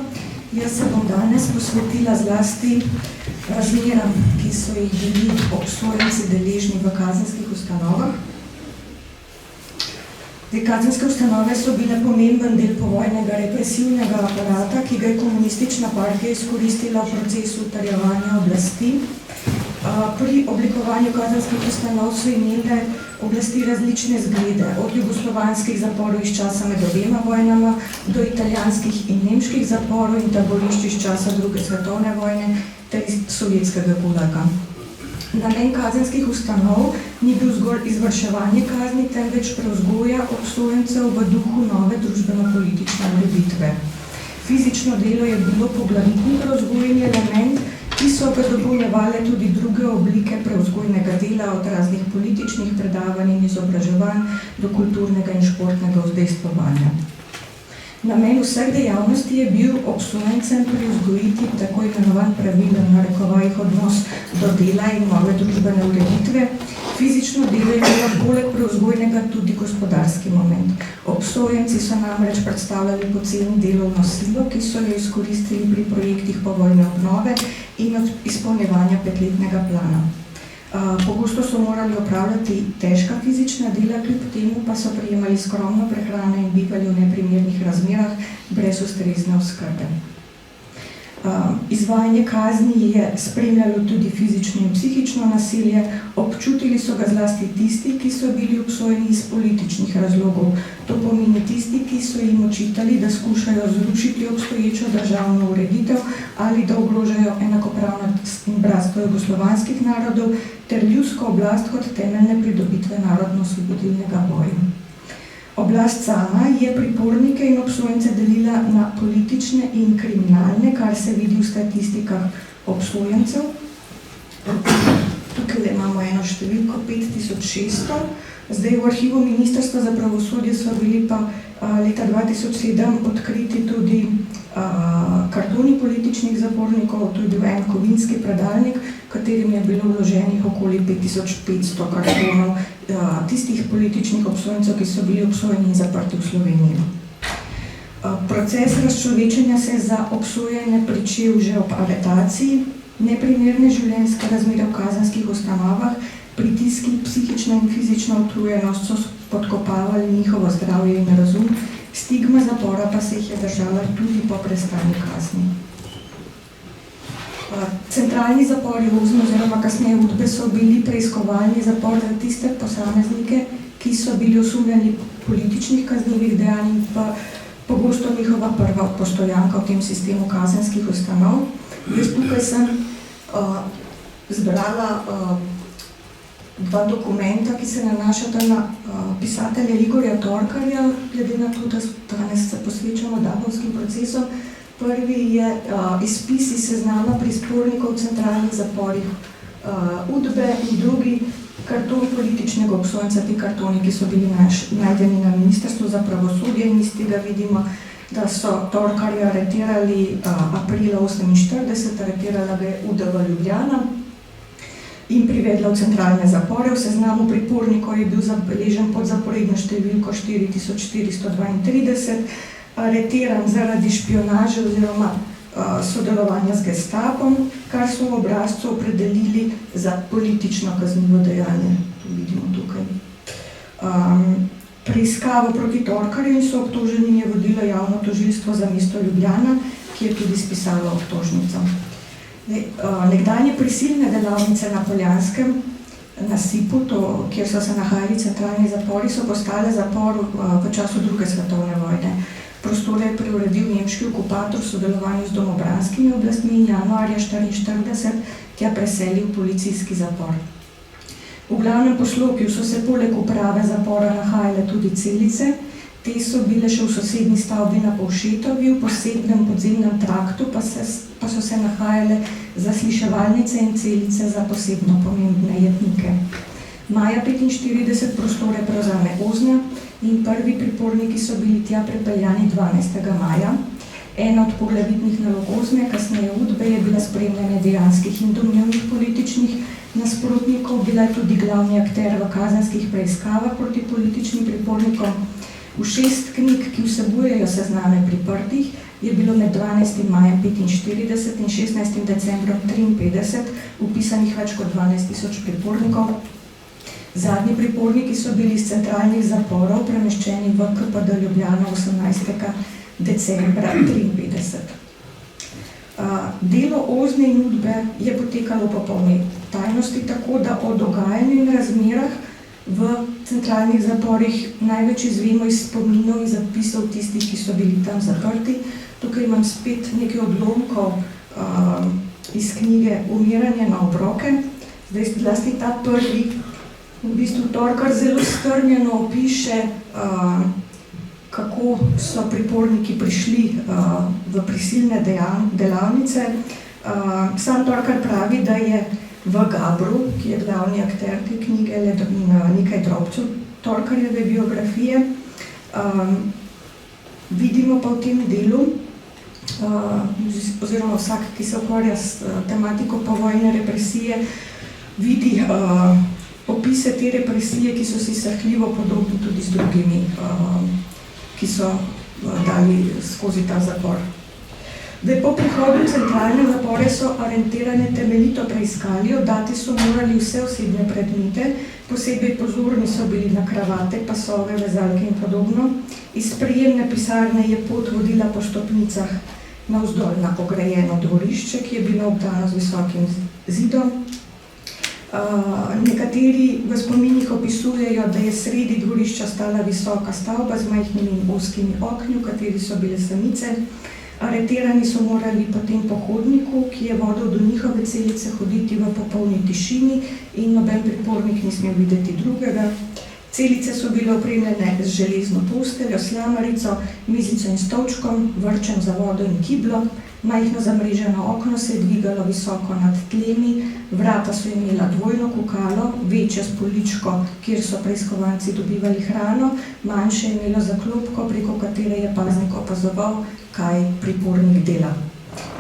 Jaz se bom danes posvetila zlasti razmeram, ki so jih bili obsojenci deležni v kazenskih ustanovah. Te kazenske ustanove so bile pomemben del povojnega represivnega aparata, ki ga je komunistična partija izkoristila v procesu utrjevanja oblasti. Pri oblikovanju kazenskih ustanov so imele oblasti različne zglede, od jugoslovanskih zaporov iz časa med obema vojnama do italijanskih in nemških zaporov in taborišč iz časa druge svetovne vojne ter sovjetskega gulaga. Namen kazenskih ustanov ni bil zgolj izvrševanje kazni, temveč prevzgoja obsojencev v duhu nove družbeno-politične ureditve. Fizično delo je bilo poglavitni prevzgojni element, ki so ga dopolnjevale tudi druge oblike prevzgojnega dela, od raznih političnih predavanj in izobraževanj do kulturnega in športnega vzdejstvovanja. Namen vseh dejavnosti je bil obsojencem privzgojiti tako imenovan pravilen narekovajih odnos do dela in nove družbene ureditve. Fizično delo je bilo poleg privzgojnega tudi gospodarski moment. Obsojenci so namreč predstavljali poceni delovno silo, ki so jo izkoristili pri projektih povojne obnove in izpolnjevanja 5-letnega plana. Pogosto so morali opravljati težka fizična dela, kljub temu pa so prejemali skromno prehrano in bivali v neprimernih razmerah brez ustrezne oskrbe. Izvajanje kazni je spremljalo tudi fizično in psihično nasilje, občutili so ga zlasti tisti, ki so bili obsojeni iz političnih razlogov. To pomeni tisti, ki so jim očitali, da skušajo zrušiti obstoječo državno ureditev ali da ogrožajo enakopravnost in bratstvo jugoslovanskih narodov ter ljudsko oblast kot temeljne pridobitve narodno-osvobodilnega boja. Oblast sama je pripornike in obsojence delila na politične in kriminalne, kar se vidi v statistikah obsojencev. Tukaj imamo eno številko 5600. Zdaj v arhivu Ministrstva za pravosodje so bili pa leta 2007 odkriti tudi kartoni političnih zapornikov, to je bil en kovinski predalnik, katerim je bilo vloženih okoli 5500 kartonov tistih političnih obsojencev, ki so bili obsojeni in zaprti v Sloveniji. Proces razčlovečenja se je za obsojene pričel že ob aretaciji, neprimerne življenjske razmere v kazenskih ustanovah, pritiski, psihična in fizična utrujenost so podkopavali njihovo zdravje in razum, stigma zapora pa se jih je držala tudi po prestani kazni. Centralni zapori v Oznu oziroma kasneje Udbe so bili preiskovalni zapor za tiste posameznike, ki so bili osumljeni političnih kaznivih dejanj in pa pogosto njihova prva postojanka v tem sistemu kazenskih ustanov. Jaz tukaj sem zbrala dva dokumenta, ki se nanašata na pisatelja Igorja Torkarja, glede na to, da danes se posvečamo dahovskim procesom. Prvi je izpis iz seznama prispornikov v centralnih zaporih Udbe in drugi karton političnega obsojenca, ti kartoni, ki so bili najdeni na Ministrstvu za pravosodje, in iz tega vidimo, da so Torkarja aretirali aprila 1948, aretirala ga je Udba Ljubljana in privedla v centralne zapore. V seznamu pripornikov je bil zabeležen pod zaporedno številko 4432, aretiran zaradi špionaže oziroma sodelovanja z Gestapom, kar so v obrazcu opredelili za politično kaznivo dejanje. To vidimo tukaj. Preiskavo proti Torkarju in soobtoženim je vodilo javno tožilstvo za mesto Ljubljana, ki je tudi spisalo obtožnico. Nekdanje prisilne delavnice na Poljanskem nasipu, kjer so se nahajali centralni zapori, so postale zapor v času druge svetovne vojne. Prostore je preuredil nemški okupator v sodelovanju z domobranskimi oblastmi in januarja 1944 tja preselil v policijski zapor. V glavnem poslopju so se poleg uprave zapora nahajale tudi celice. Te so bile še v sosednji stavbi na Povšetovi, v posebnem podzemnem traktu pa so se nahajale zasliševalnice in celice za posebno pomembne jetnike. Maja 1945 prostore prevzame Ozna in prvi priporniki so bili tja prepeljani 12. maja. Ena od poglavitnih nalog Ozne, kasneje Udbe, je bila spremljanje dejanskih in domnevnih političnih nasprotnikov, bila je tudi glavni akter v kazenskih preiskavah proti političnim pripornikom. V 6 knjig, ki vsebujejo sezname priprtih, je bilo med 12. majem 1945 in 16. decembrom 1953 upisanih več kot 12.000 pripornikov. Zadnji priporniki so bili iz centralnih zaporov premeščeni v KPD Ljubljana 18. decembra 1953. Delo Ozne in Udbe je potekalo v popolni tajnosti, tako da o dogajanju in razmerah v centralnih zaporih največ izvemo iz spominov in zapisov tistih, ki so bili tam zaprti. Tukaj imam spet nekaj odlomkov iz knjige Umiranje na obroke. Zdaj, zlasti ta prvi, v bistvu Torkar zelo strnjeno opiše, kako so priporniki prišli v prisilne delavnice. Sam Torkar pravi, da je v Gabru, ki je glavni akter te knjige, nekaj drobcev Torkarjeve biografije. Vidimo pa v tem delu, oziroma vsak, ki se ukvarja s tematiko povojne represije, vidi opise te represije, ki so si srhljivo podobni tudi z drugimi, ki so dali skozi ta zapor. Po prihodu v centralne zapore so aretirane temeljito preiskali, oddati so morali vse osebne predmete, posebej pozorni so bili na kravate, pasove, vezalke in podobno. Iz prijemne pisarne je pot vodila po stopnicah navzdol na ograjeno dvorišče, ki je bilo obdano z visokim zidom. Nekateri v spominih opisujejo, da je sredi dvorišča stala visoka stavba z majhnimi in ozkimi okni, v kateri so bile samice. Aretirani so morali po tem pohodniku, ki je vodil do njihove celice, hoditi v popolni tišini in noben pripornik ni smel videti drugega. Celice so bile opremljene z železno posteljo, slamarico, mizico in stolčkom, vrčem za vodo in kiblo. Majhno zamreženo okno se je dvigalo visoko nad tlemi, vrata so imela dvojno kukalo, večje s poličko, kjer so preiskovanci dobivali hrano, manjše je imelo zaklopko, preko katere je paznik opazoval, kaj pripornik dela.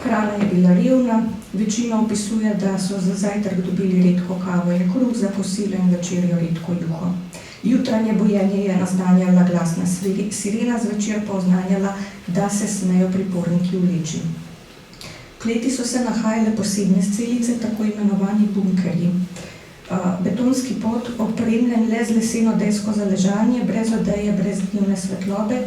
Hrana je bila revna, večina opisuje, da so za zajtrk dobili redko kavo in kruh, za kosilo in večerjo redko juho. Jutranje bujenje je naznanjala glasna sirena, zvečer pa oznanjala, da se smejo priporniki vleči. V kleti so se nahajale posebne celice, tako imenovani bunkerji. Betonski pod, opremljen le z leseno desko za ležanje, brez odeje, brez dnevne svetlobe.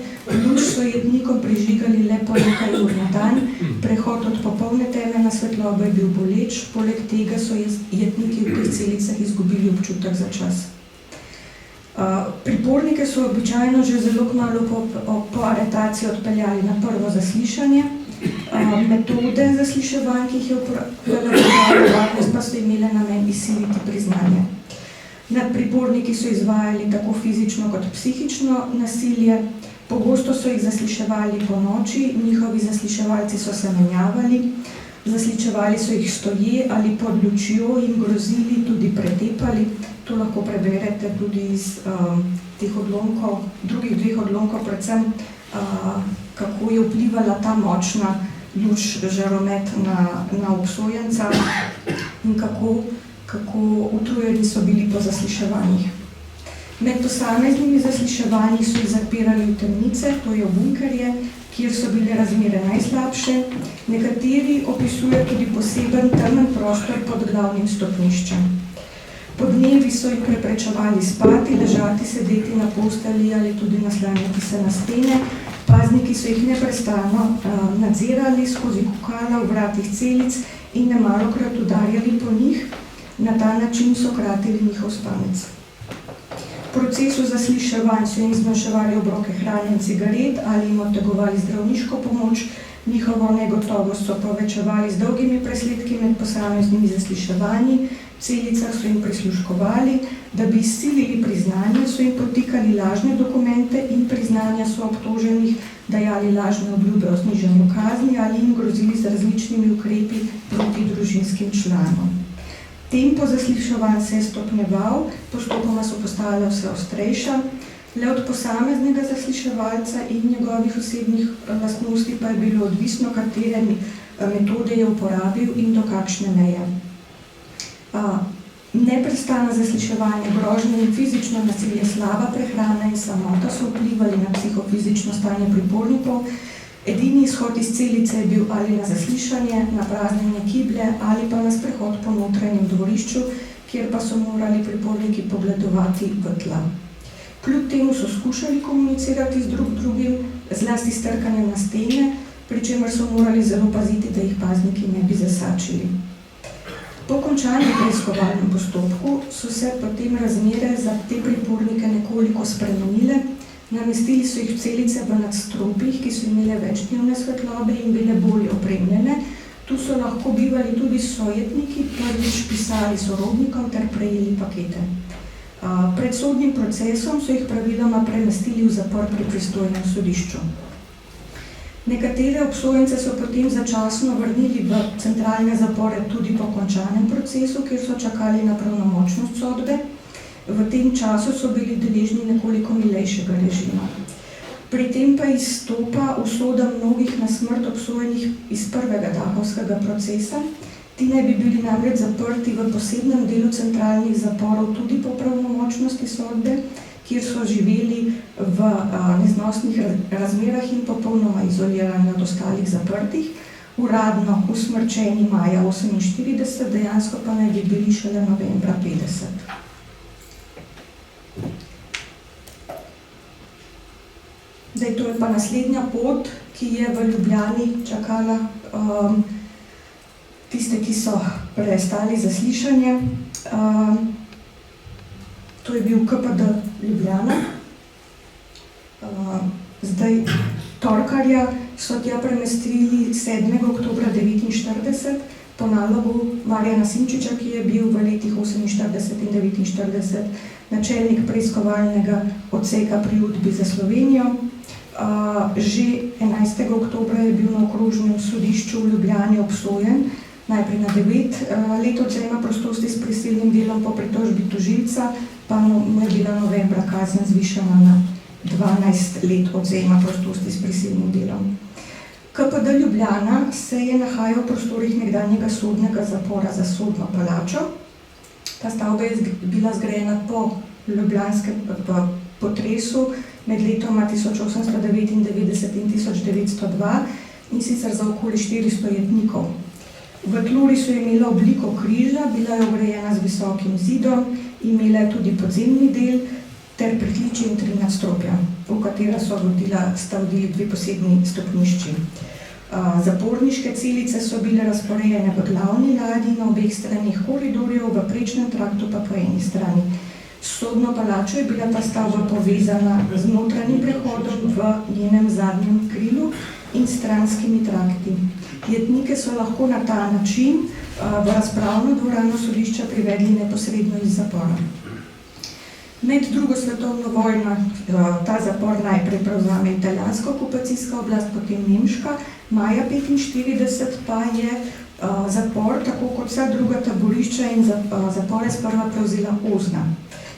Luč so jednikom prižigali le po nekaj ur na dan, prehod od popolne teme na svetlobo je bil boleč, poleg tega so jedniki v teh celicah izgubili občutek za čas. Pripornike so običajno že zelo kmalu po aretaciji odpeljali na prvo zaslišanje. Metode zasliševanj, ki jih je uporabljala varnost, pa so imele namen izsiliti priznanje. Nad priporniki so izvajali tako fizično kot psihično nasilje, pogosto so jih zasliševali po noči, njihovi zasliševalci so se menjavali, zasliševali so jih stoje ali pod lučjo, jim grozili, tudi pretepali. To lahko preberete tudi iz teh odlomkov, drugih dveh odlomkov, predvsem kako je vplivala ta močna luč, žaromet na obsojenca in kako utrujeni so bili po zasliševanjih. Med posameznimi zasliševanji so jih zapirali v temnice, to je v bunkerje, kjer so bile razmere najslabše. Nekateri opisujejo tudi poseben temen prostor pod glavnim stopniščem. Podnevi so jih preprečevali spati, ležati, sedeti na posteli ali tudi naslanjati se na stene. Pazniki so jih neprestano nadzirali skozi kukala v vratih celic in nemalokrat udarjali po njih. Na ta način so kratili njihov spanec. V procesu zasliševanj so jim zmanjševali obroke hrane in cigaret ali jim odtegovali zdravniško pomoč. Njihovo negotovost so povečevali z dolgimi presledki med posameznimi zasliševanji. V celicah so jim prisluškovali, da bi izsilili priznanje, so jim podtikali lažne dokumente in priznanja so obtoženih, dajali lažne obljube o znižanju kazni ali jim grozili z različnimi ukrepi proti družinskim članom. Tempo zasliševanj se je stopnjeval, postopoma so postajala vse ostrejša, le od posameznega zasliševalca in njegovih osebnih lastnosti pa je bilo odvisno, katere metode je uporabil in do kakšne meje. Neprestana zasliševanja, grožnje in fizično nasilje, slaba prehrana in samota so vplivali na psihofizično stanje pripornikov. Edini izhod iz celice je bil ali na zaslišanje, na praznjenje kiblje ali pa na sprehod po notranjem dvorišču, kjer pa so morali priporniki pogledovati v tla. Kljub temu so skušali komunicirati z drugim, zlasti s trkanjem na stene, pri čemer so morali zelo paziti, da jih pazniki ne bi zasačili. Po končanem preiskovalnem postopku so se potem razmere za te pripornike nekoliko spremenile. Namestili so jih v celice v nadstropjih, ki so imele večdnevne svetlobe in bile bolje opremljene. Tu so lahko bivali tudi sojetniki, prvič pisali sorodnikom ter prejeli pakete. Pred sodnim procesom so jih praviloma premestili v zapor pri pristojnem sodišču. Nekatere obsojence so potem začasno vrnili v centralne zapore tudi po končanem procesu, kjer so čakali na pravnomočnost sodbe. V tem času so bili deležni nekoliko milejšega režima. Pri tem pa izstopa usoda mnogih na smrt obsojenih iz prvega dahovskega procesa. Ti naj bi bili namreč zaprti v posebnem delu centralnih zaporov tudi po pravnomočnosti sodbe, kjer so živeli v neznosnih razmerah in popolnoma izolirani od ostalih zaprtih. Uradno usmrčeni maja 1948, dejansko pa naj bi bili šele novembra 1950. Zdaj, to je pa naslednja pot, ki je v Ljubljani čakala tiste, ki so prestali zaslišanje. To je bil KPD Ljubljana. Zdaj, torkarja so tja premestili 7. oktobra 1949 po nalogu Marjana Simčiča, ki je bil v letih 1948 in 1949 načelnik preiskovalnega odseka pri Udbi za Slovenijo. Že 11. oktobra je bil na okrožnem sodišču v Ljubljani obsojen, najprej na 9 let odvzema prostosti s prisilnim delom po pritožbi tožilca, pa mu je bila novembra kazen zvišana na 12 let odvzema prostosti s prisilnim delom. KPD Ljubljana se je nahajal v prostorih nekdanjega sodnega zapora za sodno palačo. Ta stavba je bila zgrajena po ljubljanskem potresu med letoma 1899 in 1902 in sicer za okoli 400 jetnikov. V tluri so imela obliko križa, bila je ograjena z visokim zidom, imela je tudi podzemni del ter pritličje in 3 nadstropja, v katera sta vodili 2 posebni stopnišči. Zaporniške celice so bile razporejene v glavni ladji na obeh stranih koridorjev, v prečnem traktu pa po eni strani. S sodno palačo je bila ta stavba povezana z notranjim prehodom v njenem zadnjem krilu in stranskimi trakti. Jetnike so lahko na ta način v razpravno dvorano sodišča privedli neposredno iz zapora. Med drugo svetovno vojno ta zapor najprej prevzame italijanska okupacijska oblast, potem nemška, maja 1945 pa je zapor, tako kot vsa druga taborišča in zapore, sprva prevzela Ozna.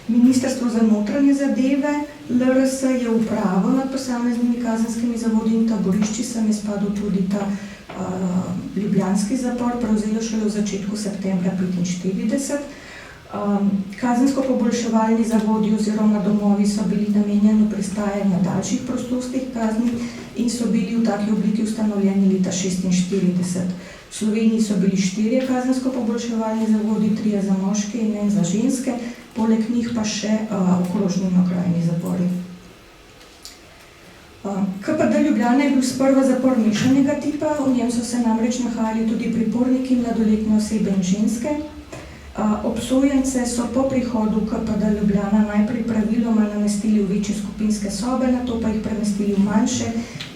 Ministrstvo za notranje zadeve LRS je upravo nad posameznimi kazenskimi zavodi in taborišči, sem je spadal tudi ta ljubljanski zapor, prevzelo šele v začetku septembra 1945. Kazensko-poboljševalni zavodi oziroma domovi so bili namenjeni pristajanju daljših prostorskih kazni in so bili v taki obliki ustanovljeni leta 1946. V Sloveniji so bili 4 kazensko-poboljševalni zavodi, 3 za moške in 1 za ženske, poleg njih pa še okrožni in okrajni zapori. KPD Ljubljana je bil sprva zapor mešanega tipa, v njem so se namreč nahajali tudi priporniki, mladoletne osebe in ženske. Obsojence so po prihodu KPD Ljubljana najprej praviloma namestili v večje skupinske sobe, nato pa jih premestili v manjše.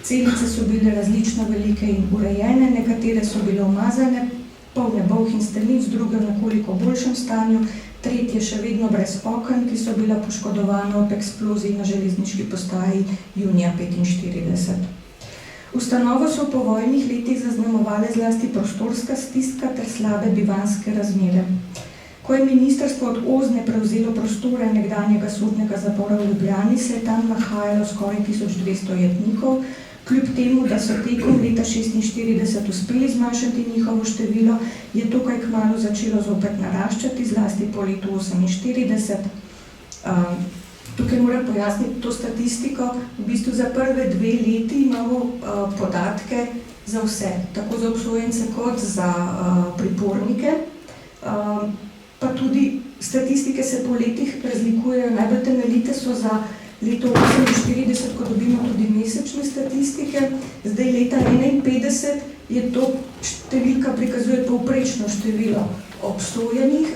Celice so bile različno velike in urejene, nekatere so bile umazane, polne bolh in stenic, druge v nekoliko boljšem stanju, tretje še vedno brez oken, ki so bila poškodovana ob eksploziji na železniški postaji junija 1945. Ustanovo so v povojnih letih zaznamovale zlasti prostorska stiska ter slabe bivanjske razmere. Ko je ministrstvo od Ozne prevzelo prostore nekdanjega sodnega zapora v Ljubljani, se je tam nahajalo skoraj 1200 jetnikov, kljub temu, da so tekom leta 1946 uspeli zmanjšati njihovo število, je tukaj kmalu začelo zopet naraščati, zlasti po letu 1948. Tukaj moram pojasniti to statistiko. V bistvu za prve 2 leti imamo podatke za vse, tako za obsojence kot za pripornike. Pa tudi statistike se po letih razlikujejo, najbolj temeljite so za leto 1948, ko dobimo tudi mesečne statistike. Zdaj leta 1951 je to številka prikazuje povprečno število obsojenih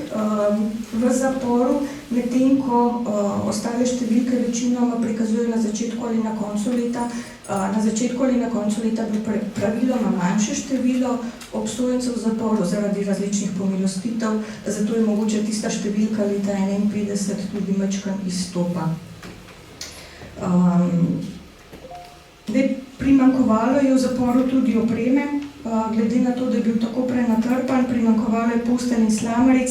v zaporu, medtem ko ostale številke večinoma prikazujejo na začetku ali na koncu leta. Na začetku ali na koncu leta bi praviloma manjše število obsojencev v zaporu zaradi različnih pomilostitev, zato je mogoče tista številka leta 1951 tudi majčkeno izstopa. Primanjkovalo je v zaporu tudi opreme, glede na to, da je bil tako prenatrpan, primanjkovalo je postelj in slamaric,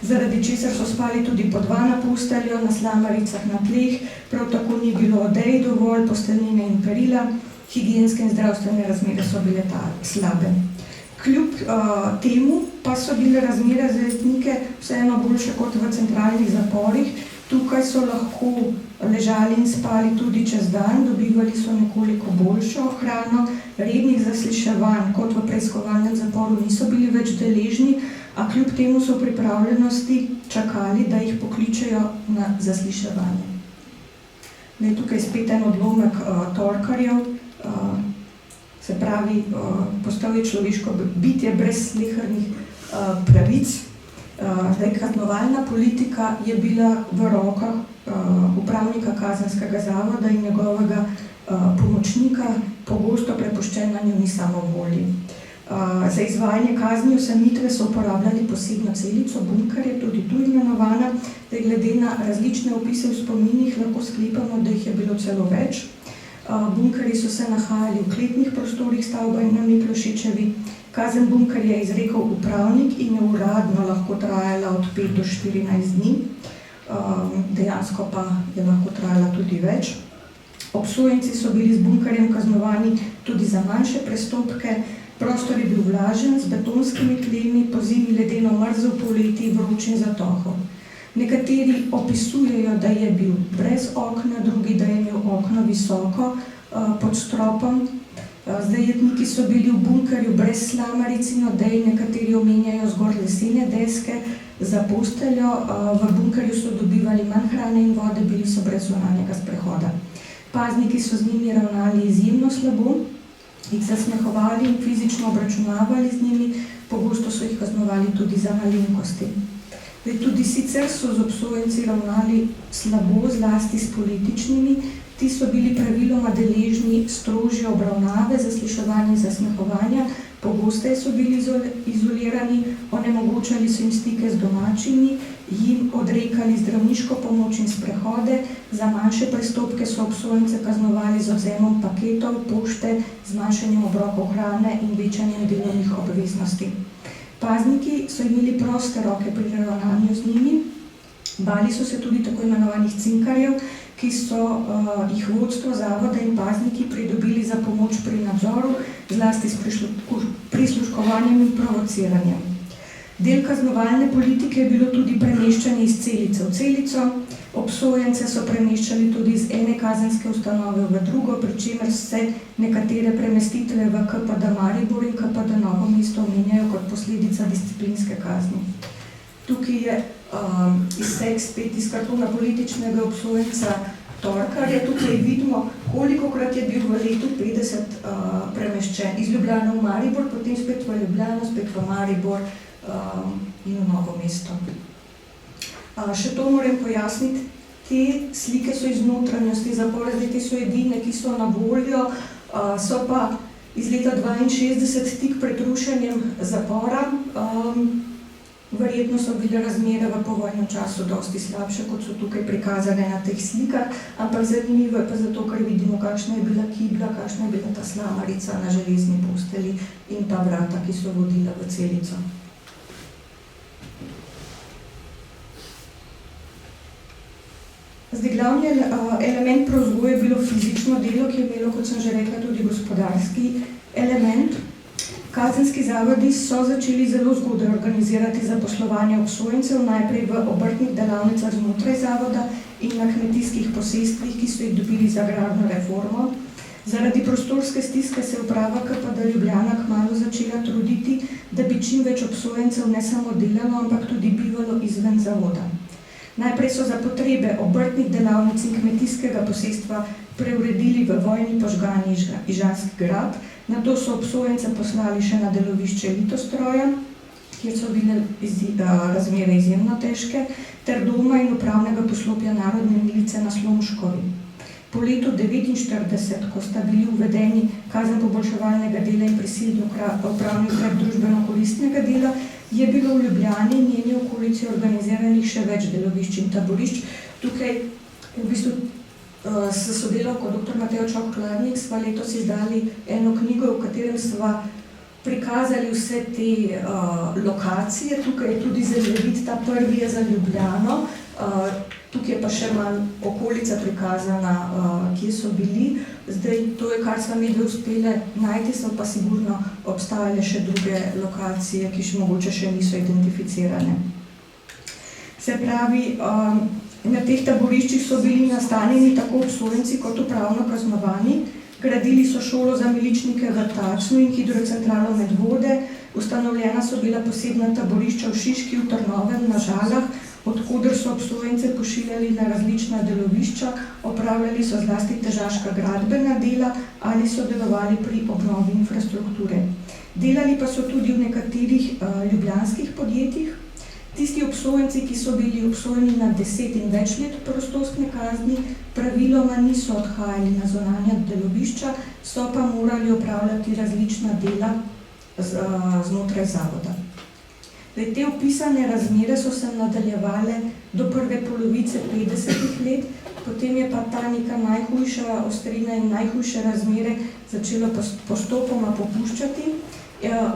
zaradi česar so spali tudi po 2 na posteljo, na slamaricah na tleh, prav tako ni bilo odej dovolj, posteljnine in perila, higienske in zdravstvene razmere so bile slabe. Kljub temu pa so bile razmere za jetnike vseeno boljše kot v centralnih zaporih. Tukaj so lahko ležali in spali tudi čez dan, dobivali so nekoliko boljšo hrano, rednih zasliševanj kot v preiskovalnem zaporu niso bili več deležni, a kljub temu so v pripravljenosti čakali, da jih pokličejo na zasliševanje. Tukaj spet en odlomek torkarjev, se pravi, postal je človeško bitje brez slehernih pravic. Kaznovalna politika je bila v rokah upravnika kazenskega zavoda in njegovega pomočnika, pogosto prepuščena njuni samovolji. Za izvajanje kazni osamitve so uporabljali posebno celico, bunker je tudi tu imenovana, da glede na različne opise v spominih lahko sklepamo, da jih je bilo celo več. Bunkerji so se nahajali v kletnih prostorih stavbe na Miklošičevi. Kazen bunker je izrekel upravnik in je uradno lahko trajala od 5 do 14 dni, dejansko pa je lahko trajala tudi več. Obsojenci so bili z bunkerjem kaznovani tudi za manjše prestopke. Prostor je bil vlažen, z betonskimi tlemi, pozimi ledeno mrzel, poleti vroč in zatohel. Nekateri opisujejo, da je bil brez okna, drugi, da je imel okno visoko pod stropom. Zajetniki so bili v bunkerju brez slamaric in odej, nekateri omenjajo zgolj lesene deske za posteljo. V bunkerju so dobivali manj hrane in vode, bili so brez zunanjega sprehoda. Pazniki so z njimi ravnali izjemno slabo, jih zasmehovali in fizično obračunavali z njimi, pogosto so jih kaznovali tudi za malenkosti. Tudi sicer so z obsojenci ravnali slabo, zlasti s političnimi. Ti so bili praviloma deležni strožje obravnave, zasliševanja in zasmehovanja, pogosteje so bili izolirani, onemogočali so jim stike z domačimi, jim odrekali zdravniško pomoč in sprehode, za manjše prestopke so obsojence kaznovali z odvzemom paketov, pošte, zmanjšanjem obrokov hrane in večanjem delovnih obveznosti. Pazniki so imeli proste roke pri ravnanju z njimi, bali so se tudi tako imenovanih cinkarjev, ki so jih vodstvo zavoda in pazniki pridobili za pomoč pri nadzoru, zlasti s prisluškovanjem in provociranjem. Del kaznovalne politike je bilo tudi premeščanje iz celice v celico. Obsojence so premeščali tudi iz ene kazenske ustanove v drugo, pri čemer se nekatere premestitve v KPD Maribor in KPD Novo mesto omenjajo kot posledica disciplinske kazni. Tukaj je izsek spet iz kartona političnega obsojenca Torkarja. Tukaj vidimo, kolikokrat je bil v letu 50 premeščen iz Ljubljane v Maribor, potem spet v Ljubljano, spet v Maribor in v Novo mesto. Še to moram pojasniti, te slike so iz notranjosti zapora, zdaj te so edine, ki so na voljo, so pa iz leta 62 tik pred rušenjem zapora. Verjetno so bile razmere v povojnem času dosti slabše, kot so tukaj prikazane na teh slikah, ampak zanimivo je pa zato, ker vidimo, kakšna je bila kibla, kakšna je bila ta slamarica na železni postelji in ta vrata, ki so vodila v celico. Zdaj, glavni element prevzgoje je bilo fizično delo, ki je imelo, kot sem že rekla, tudi gospodarski element. Kazenski zavodi so začeli zelo zgodaj organizirati zaposlovanje obsojencev, najprej v obrtnih delavnicah znotraj zavoda in na kmetijskih posestvih, ki so jih dobili za agrarno reformo. Zaradi prostorske stiske se je uprava KPD Ljubljana kmalu začela truditi, da bi čim več obsojencev ne samo delalo, ampak tudi bivalo izven zavoda. Najprej so za potrebe obrtnih delavnic in kmetijskega posestva preuredili v vojni požgani Ižanski grad, nato so obsojence poslali še na delovišče Litostroja, kjer so bile razmere izjemno težke, ter doma in upravnega poslopja Narodne milice na Slomškovi. Po letu 1949, ko sta bili uvedeni kazen poboljševalnega dela in prisilni upravni ukrep družbeno-koristnega dela, je bilo v Ljubljani in njeni okolici organiziranih še več delovišč in taborišč. Tukaj v bistvu s sodelavko dr. Matejo Čok-Kladnik sva letos izdali eno knjigo, v katerem sva prikazali vse te lokacije. Tukaj je tudi zemljevid, ta prvi je za Ljubljano, tukaj je pa še malo okolica prikazana, kje so bili. Zdaj, to je, kar sva mi uspele najti, so pa sigurno obstajale še druge lokacije, ki še mogoče še niso identificirane. Se pravi, na teh taboriščih so bili nastanjeni tako obsojenci kot upravno kaznovani, gradili so šolo za miličnike v Tacnu in hidrocentralo Medvode, ustanovljena so bila posebna taborišča v Šiški, v Trnovem, na Žalah, odkoder so obsojence pošiljali na različna delovišča, opravljali so zlasti težaška gradbena dela ali sodelovali pri obnovi infrastrukture. Delali pa so tudi v nekaterih ljubljanskih podjetjih. Tisti obsojenci, ki so bili obsojeni na 10 in več let prostorske kazni, praviloma niso odhajali na zunanja delovišča, so pa morali opravljati različna dela znotraj zavoda. Te opisane razmere so se nadaljevale do prve polovice 50-ih let, potem je pa ta neka najhujša ostrina in najhujše razmere začelo postopoma popuščati.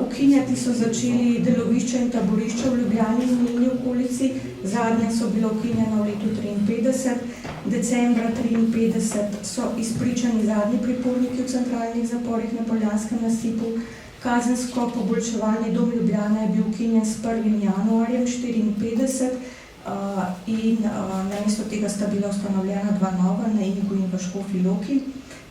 Ukinjati so začeli delovišča in taborišča v Ljubljani in njeni okolici, zadnje so bile ukinjene v letu 1953, decembra 1953 so izpričani zadnji priporniki v centralnih zaporih na Poljanskem nasipu, kazensko poboljševalni dom Ljubljana je bil ukinjen s 1. januarjem 1954 in namesto tega sta bila ustanovljena dva nova, na Inigu in v Škofji Loki.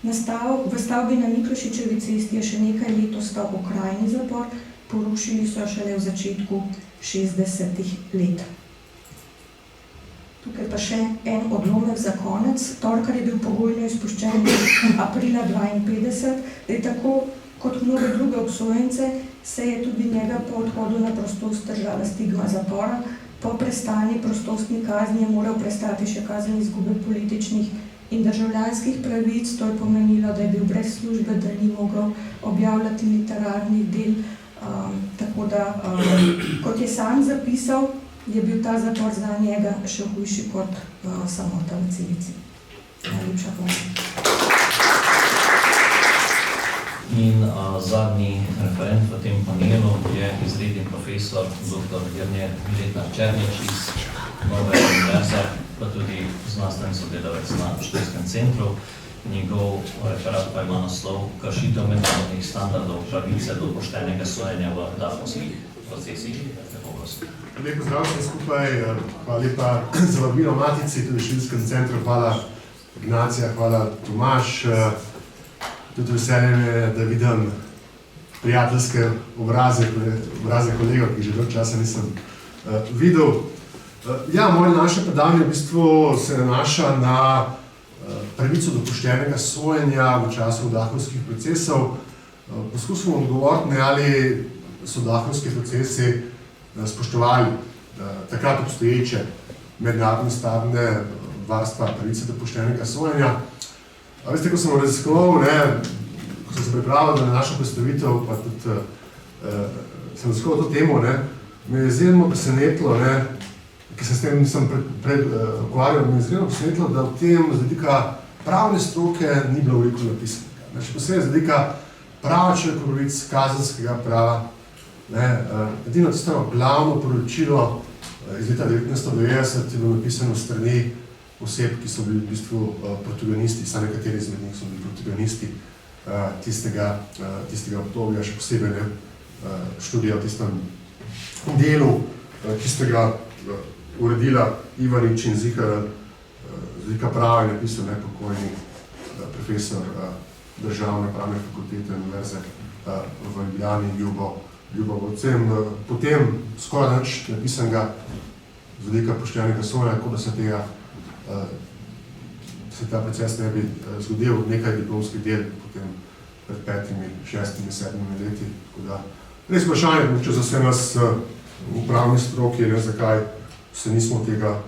V stavbi na Miklošičevi cesti je še nekaj let ostal okrajni zapor, porušili so šele v začetku 60-ih let. Tukaj pa še en odlomek za konec. Torkar je bil pogojno izpuščen aprila 1952, tako kot mnoge druge obsojence se je tudi njega po odhodu na prostost držala stigma zapora. Po prestani prostostni kazni je moral prestati še kazen izgube političnih in državljanskih pravic, to je pomenilo, da je bil brez službe, da ni mogel objavljati literarnih del, tako da, kot je sam zapisal, je bil ta zapor za njega še hujši kot samota v celici. Najlepša hvala. In zadnji referent v tem panelu je izredni profesor dr. Jernej Letnar-Černič iz Nove univerze, pa tudi znanstveni sodelavec na študijskem centru. Njegov referat pa ima naslov Kršitev mednarodnih standardov pravice do poštenega sojenja v datumskih procesih. Lep pozdrav vsem skupaj, hvala lepa za vabilo Matici, tudi študijskem centru, hvala Ignacija, hvala Tomaž. Tudi veseljem je, da vidim prijateljske obraze kolegov, ki že dolgo časa nisem videl. Ja, naše predavanje v bistvu se nanaša na pravico do poštenega sojenja v času datumskih procesov. Poskušamo odgovoriti, ali so datumski procesi spoštovali takrat obstoječe mednarodne standarde varstva pravice do poštenega sojenja. A veste, ko sem raziskoval, ko sem se pripravil na našo predstavitev, pa tudi sem raziskoval to temo, me je izredno presenetilo, ki se s tem nisem ukvarjal, me je izredno presenetilo, da v tem z vidika pravne stroke ni bilo veliko napisanega. Še posebej z vidika prava človekovih pravic, kazenskega prava. Edino tisto glavno poročilo iz leta 1990 je bilo napisano v strani oseb, ki so bili v bistvu protagonisti, samo nekateri izmed njih so bili protagonisti tistega obdobja, še posebej študija v tistem delu, ki ste ga uredila Ivanič in Zihar, z vidika prava je napisal pokojni profesor Državne pravne fakultete Univerze v Ljubljani, Ljubo Vocem. Potem skoraj nič napisanega z vidika poštenega sojenja, kot da se ta proces ne bi zgodil, nekaj diplomskih del potem pred 5, 6, 7 leti. Res vprašanje, če za vse nas v pravni stroki, zakaj se nismo tega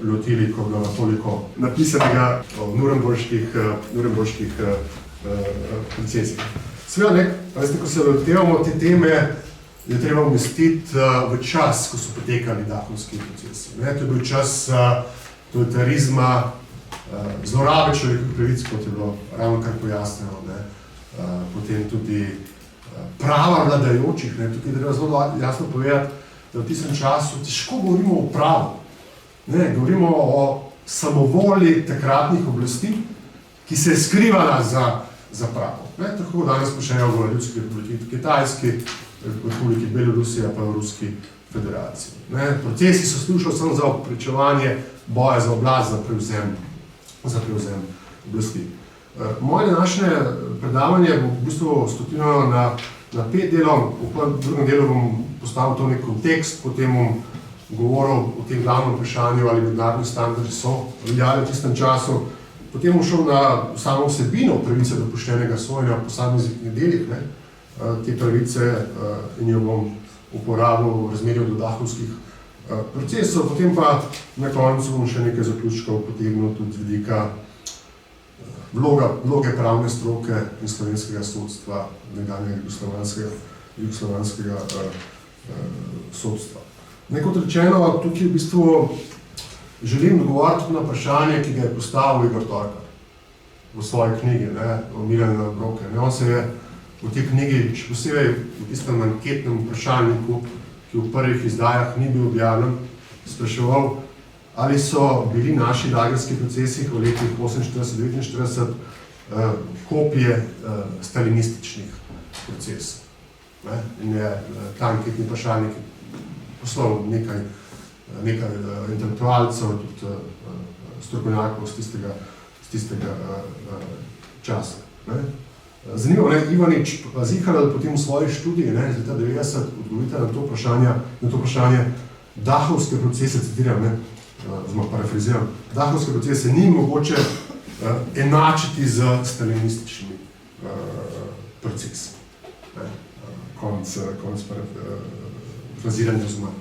lotili, ko je bilo toliko napisanega o nuremberških procesih. Seveda, ko se lotevamo te teme, je treba umestiti v čas, ko so potekali datumski procesi. To je bil čas totalitarizma, zlorabe človekovih pravic, kot je bilo ravno kar pojasnjeno, potem tudi prava vladajočih. Tukaj treba zelo jasno povedati, da v tistem času težko govorimo o pravu. Govorimo o samovolji takratnih oblasti, ki se je skrivala za pravo. Tako danes počnejo v Ljudski republiki Kitajski, Republiki Belorusija pa v Ruski federaciji. Procesi so slušali samo za oprečevanje boja za oblast, za prevzem oblasti. Moje današnje predavanje bo v bistvu stopnjeno na 5 delov. V drugem delu bom postavil to nek kontekst, potem bom govoril o tem glavnem vprašanju, ali mednarodni standardi so veljali v tistem času. Potem bom šel na samo vsebino pravice do poštenega sojenja v posameznih delih te pravice in jo bom uporabil v razmerju do datumskih procesov. Potem pa na koncu bom še nekaj zaključkov potegnil tudi z vidika vloge pravne stroke in slovenskega sodstva, nekdanjega jugoslovanskega sodstva. Kot rečeno, tukaj v bistvu želim odgovoriti na vprašanje, ki ga je postavil Igor Torkar v svoji knjigi o Milanu Broke. On se je v tej knjigi, še posebej v tistem anketnem vprašalniku, ki v prvih izdajah ni bil objavljen, spraševal, ali so bili naši lagerski procesi v letih 1948-1949 kopije stalinističnih procesov. In je ta anketni vprašalnik poslal nekaj intelektualcev, tudi strokovnjakov z tistega časa. Zanimivo, Ivanič Zihalal potem v svoji študiji iz leta 90 odgovorite na to vprašanje dahovske procese, citiram, oziroma parafraziram, dahovske procese ni mogoče enačiti z stalinističnimi procesi. Konec parafraziranja oziroma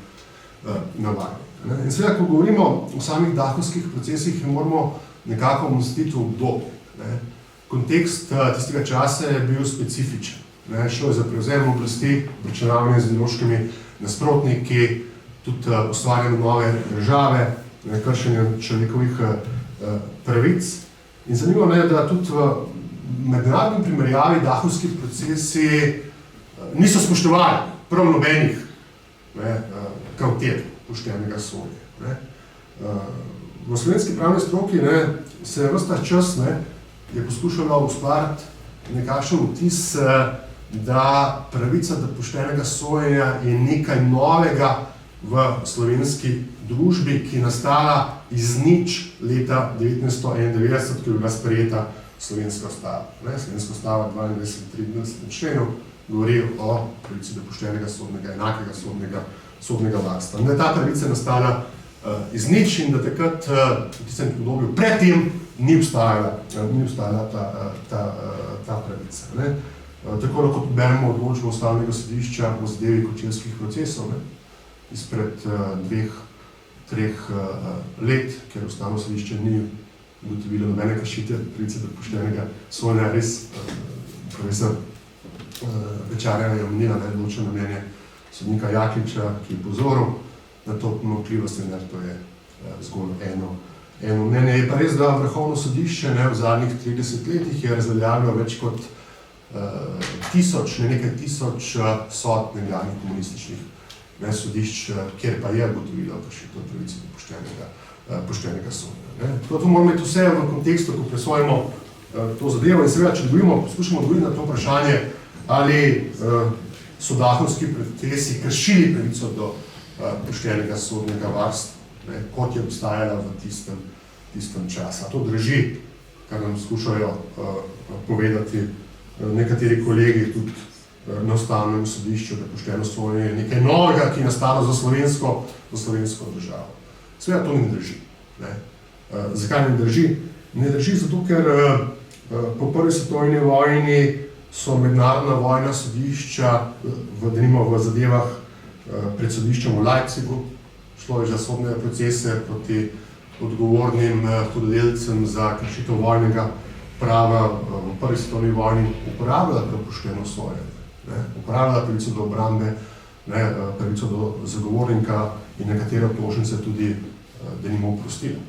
navajanja. In seveda, ko govorimo o samih dahovskih procesih, moramo nekako umestiti v obdobje. Kontekst tistega časa je bil specifičen. Šlo je za prevzem oblasti, obračunavanje z ideološkimi nasprotniki, tudi ustvarjanje nove države, kršenje človekovih pravic. In zanimivo je, da tudi v mednarodni primerjavi dahovski procesi niso spoštovali prav nobenih kavtel poštenega sojenja. V slovenski pravni stroki se je ves ta čas je poskušalo ustvariti nekakšen vtis, da pravica do poštenega sojenja je nekaj novega v slovenski družbi, ki je nastala iz nič leta 1991, ko je bila sprejeta slovenska ustava. Slovenska ustava 22. členu govori o pravici do poštenega sodnega, enakega sodnega varstva. Ta pravica je nastala iz nič in da takrat v tistem obdobju predtem ni obstajala ta pravica. Tako lahko beremo odločbo Ustavnega sodišča v zadevi kočevskih procesov izpred 2-3 let, ker Ustavno sodišče ni ugotovilo nobene kršitve pravice do poštenega sojenja. Res profesor Večarjeva je omenila odločeno mnenje sodnika Jakliča, ki je pozoril na to pomanjkljivost, in to je zgolj eno mnenje. Je pa res, da Vrhovno sodišče v zadnjih 30 letih je razveljavilo več kot nekaj tisoč sodb nekdanjih komunističnih sodišč, kjer pa je ugotovilo kršitev pravice do poštenega sojenja. To moramo imeti vse v kontekstu, ko presojamo to zadevo in seveda, če poskušamo odgovoriti na to vprašanje, ali so dahovski procesi kršili pravico do poštenega sodnega varstva, kot je obstajala v tistem času. To drži, kar nam skušajo povedati nekateri kolegi tudi na Ustavnem sodišču, da pošteno sojenje je nekaj novega, ki je nastalo za slovensko državo. Seveda to ne drži. Zakaj ne drži? Ne drži zato, ker po prvi svetovni vojni so mednarodna vojna sodišča v zadevah pred sodiščem v Leipzigu, šlo je za sodne procese proti odgovornim hudodelcem za kršitev vojnega prava v prvi svetovni vojni, uporabljala pošteno sojenje, uporabljala pravico do obrambe, pravico do zagovornika in nekatere obtožnice tudi denimo oprostila.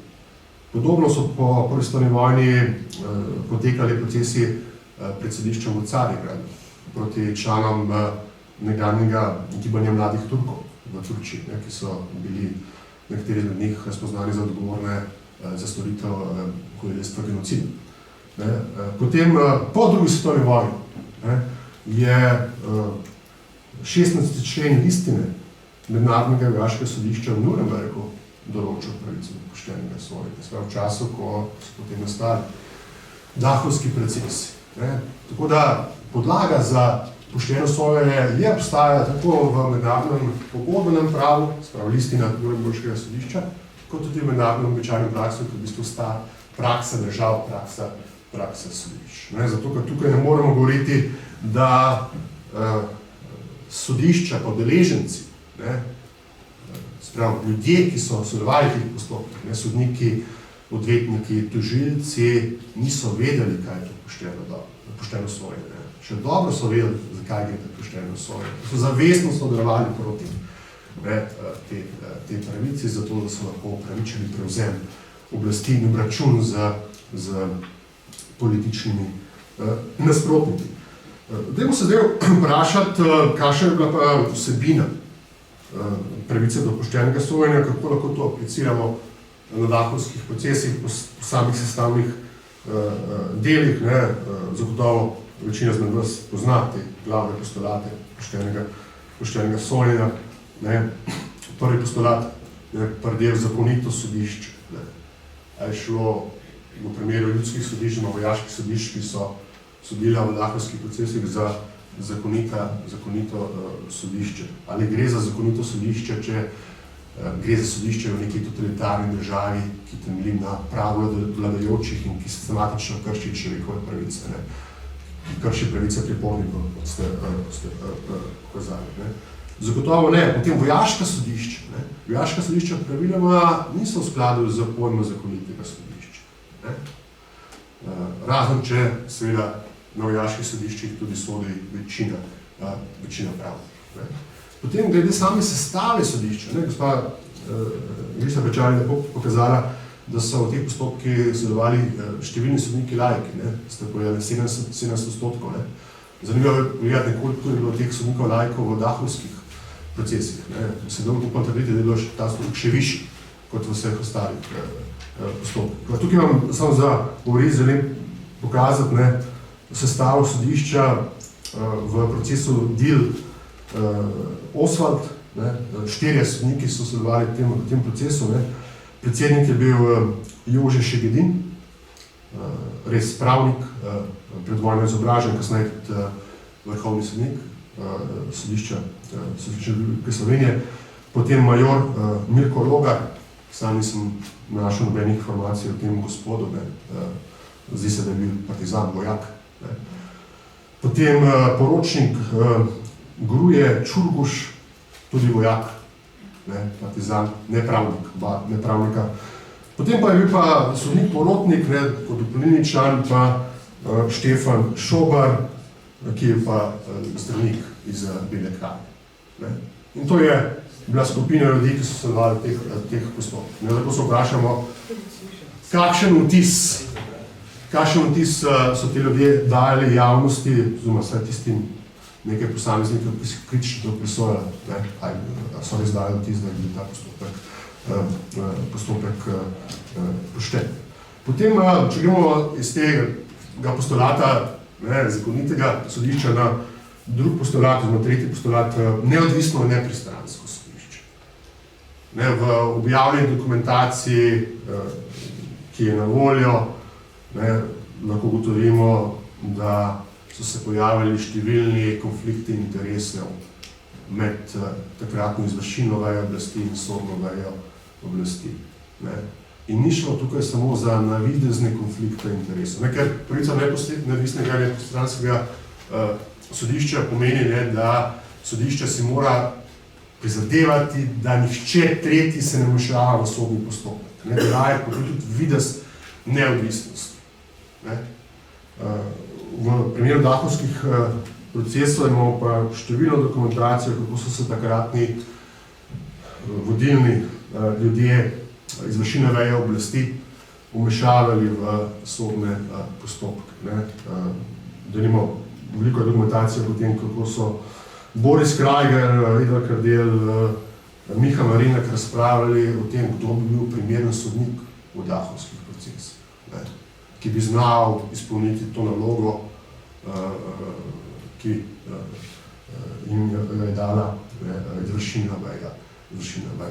Podobno so po prvi svetovni vojni potekali procesi pred sodiščem v Carigradu proti članom nekdanjega gibanja mladih Turkov v Turčiji, ki so bili nekateri od njih spoznani za odgovorne za storitev hudodelstva genocida. Potem po drugi svetovni vojni je 16. člen listine Mednarodnega vojaškega sodišča v Nurembergu določil pravico do poštenega sojenja, v času, ko so potem nastali dahovski procesi. Tako da podlaga za pošteno sojenje je obstajala tako v mednarodnem pogodbenem pravu, spravo listina Nuremberškega sodišča, kot tudi v mednarodnem običajnem praksu, ki je v bistvu sta praksa držav, praksa sodišč. Zato, ker tukaj ne moremo govoriti, da sodišča, podeleženci, spravo ljudje, ki so sodelovali v teh postopkih, sodniki, odvetniki, tožilci, niso vedeli, kaj je to pošteno sojenje. Še dobro so vedeli, zakaj gre to pošteno sojenje. So zavestno sodelovali proti te pravici, zato da so lahko upravičili prevzem oblasti in obračun z političnimi nasprotniki. Dajmo se zdaj vprašati, kakšna je bila pa vsebina pravice do poštenega sojenja, kako lahko to apliciramo na dahovskih procesih, po samih sestavnih delih. Zagotovo večina izmed vas pozna te glavne postulate poštenega sojenja. Prvi postulat, prvi del zakonito sodišče. A je šlo v primeru ljudskih sodišč, vojaških sodišč, ki so sodila v dahovskih procesih za zakonito sodišče. Ali gre za zakonito sodišče, če gre za sodišče v neki totalitarni državi, ki temelji na pravu vladajočih in ki sistematično krši človekove pravice, krši pravice pripornikov, kot ste pokazali. Zagotovo ne. Potem vojaška sodišča. Vojaška sodišča praviloma niso v skladu z pojmom zakonitega sodišča. Razen če seveda na vojaških sodiščih tudi sodi večina prav. Potem glede same sestave sodišča. Gospa Lisa Pečar je pokazala, da so v teh postopkih sodelovali številni sodniki laiki, ste povedali 70%. Zanimivo je pogledati, koliko je bilo teh sodnikov laikov v dahovskih procesih. Se dolgo potrditi, da je bilo ta sodnik še višji kot v vseh ostalih postopkih. Tukaj vam samo za uvod želim pokazati sestavo sodišča v procesu Dil Oswald. 4 sodniki so sodelovali v tem procesu. Predsednik je bil Jože Šegedin, res pravnik, predvojno izobražen, kasneje tudi vrhovni sodnik sodišča Republike Slovenije. Potem major Mirko Logar, sam nisem našel nobenih informacij o tem gospodu, zdi se, da je bil partizan, vojak. Potem poročnik Gruje Čurguš, tudi vojak, partizan, nepravnika. Potem pa je bil pa sodnik porotnik, kot dopolnilni član pa Štefan Šobar, ki je pa zdravnik iz Bele krajine. In to je bila skupina ljudi, ki so sodelovali v teh postopkih. Zato se vprašamo, kakšen vtis so ti ljudje dajali javnosti, oziroma vsaj tistim nekaj posameznikov, ki si kritično to presojali, so res dali vtis, da je bil ta postopek pošten. Potem, če gremo iz tega postulata zakonitega sodišča na drug postulat, oziroma tretji postulat, neodvisno in nepristransko sodišče. V objavljeni dokumentaciji, ki je na voljo, lahko ugotovimo, da so se pojavili številni konflikti interesov med takratno izvršilno vejo oblasti in sodno vejo oblasti. In ni šlo tukaj samo za navidezne konflikte interesov. Ker pravica neodvisnega in nepristranskega sodišča pomeni, da sodišče si mora prizadevati, da nihče tretji se ne vmešava v sodni postopek. Da je tudi videz neodvisnosti. V primeru dahovskih procesov imamo pa številno dokumentacijo, kako so se takratni vodilni ljudje izvršilne veje oblasti vmešavali v sodne postopke. Denimo, veliko dokumentacije o tem, kako so Boris Krajger, Edvard Kardel, Miha Marinak razpravljali o tem, kdo bi bil primeren sodnik v dahovskih procesih, ki bi znal izpolniti to nalogo, ki jim je dala izvršilna veja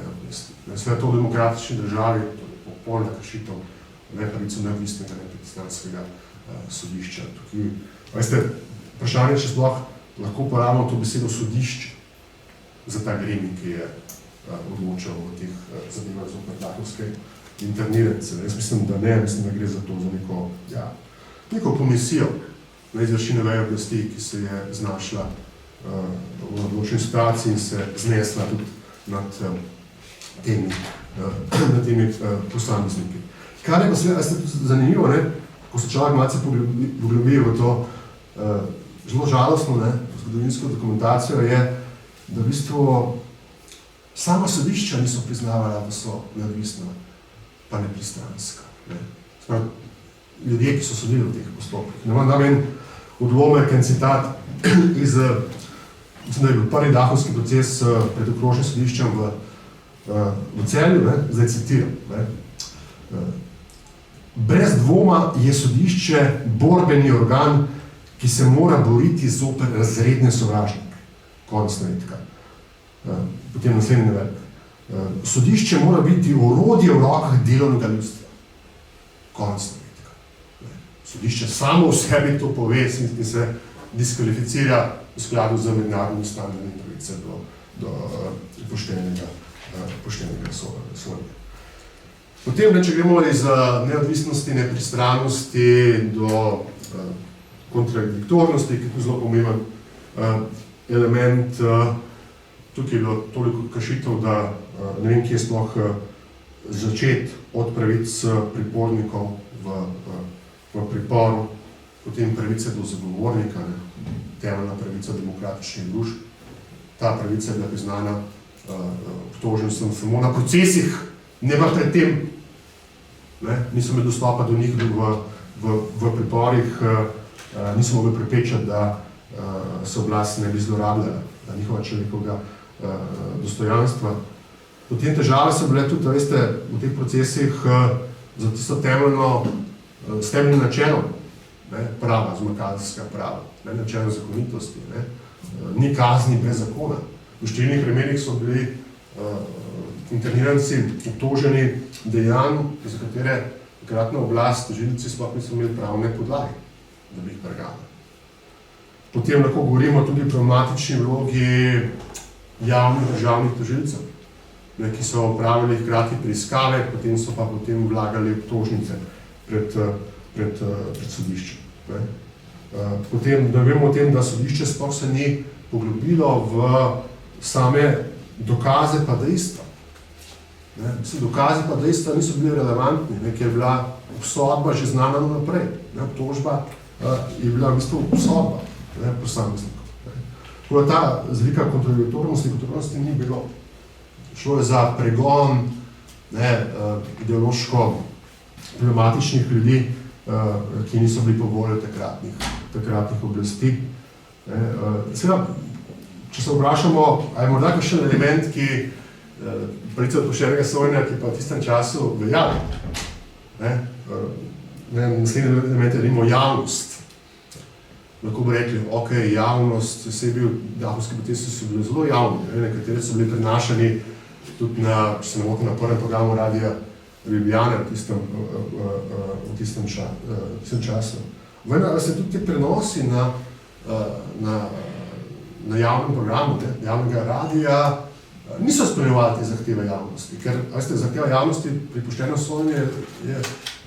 oblasti. Seveda to v demokratični državi, to je popolna kršitev pravice neodvisnega in nepristranskega sodišča. Tukaj, veste, vprašanje, če sploh lahko uporabljamo to besedo sodišče za ta gremij, ki je odločal o teh zadevah zoper dahovske internirance. Jaz mislim, da ne, mislim, da gre za to, za neko komisijo na izvršilne veje oblasti, ki se je znašla v odločni situaciji in se znesla tudi nad temi posamezniki. Kar je pa seveda zanimivo, ko se človek malce poglobi v to zelo žalostno zgodovinsko dokumentacijo, je, da v bistvu sama sodišča niso priznavala, da so neodvisna pa nepristranska. Ljudje, ki so sodili v teh postopkih. Ne vam dam en odlomek, en citat iz, mislim, da je bil prvi dahovski proces pred okrožnim sodiščem v Celju, ne? Zdaj citiram. Ne? Brez dvoma je sodišče borbeni organ, ki se mora boriti zoper razredne sovražnike. Konec navedka. Potem naslednji navedek. Sodišče mora biti orodje v rokah delovnega ljudstva. Konec navedka. Sodišče samo v sebi to pove in se diskvalificira v skladu z mednarodnim standardom pravice do poštenega sojenja. Potem, če gremo iz neodvisnosti, nepristranosti do kontradiktornosti, ki je tu zelo pomemben element, tukaj je bilo toliko kršitev, da ne vem, kje je sploh začeti od pravic pripornikov v priporu, potem pravice do zagovornika, temeljna pravica demokratičnih družb. Ta pravica je bila priznana obtožencem samo na procesih, ne pa pred tem. Niso imeli dostopa do njih v priporih, niso mogli preprečiti, da se oblast ne bi zlorabljala, da njihova človekovega dostojanstva. Potem težave so bile tudi, veste, v teh procesih za tisto s temeljnim načelom prava, zmakazijska prava, načelom zakonitosti, ni kazni brez zakona. V številnih primerih so bili interniranci obtoženi dejanj, za katere takratna oblast, tožilci sploh niso imeli pravne podlage, da bi jih preganjali. Potem lahko govorimo tudi o problematični vlogi javnih državnih tožilcev, ki so opravili hkrati preiskave, potem so pa vlagali obtožnice pred sodiščem. Potem, da vemo o tem, da sodišče sploh se ni poglobilo v same dokaze pa dejstva. Dokazi pa dejstva niso bili relevantni, ker je bila obsodba že znana naprej. Obtožba je bila v bistvu obsodba posameznikov. Tako da ta zlika kontradiktornosti ni bilo. Šlo je za pregon ideološko problematičnih ljudi, ki niso bili po volji takratnih oblasti. Seveda, če se vprašamo, ali je morda kakšen element, ki pravica do poštenega sojenja, ki pa v tistem času veljavi. Naslednji element je javnost. Lahko bi rekli, ok, javnost, vse je bil, dahovski protesti so bili zelo javni, nekateri so bili prenašani tudi na, če se ne motim, na prvem programu Radia Ljubljane v tistem času. Vendar se tudi te prenosi na javnem programu, javnega radija, niso izpolnjevali te zahteve javnosti, ker zahteva javnosti pri poštenem sojenju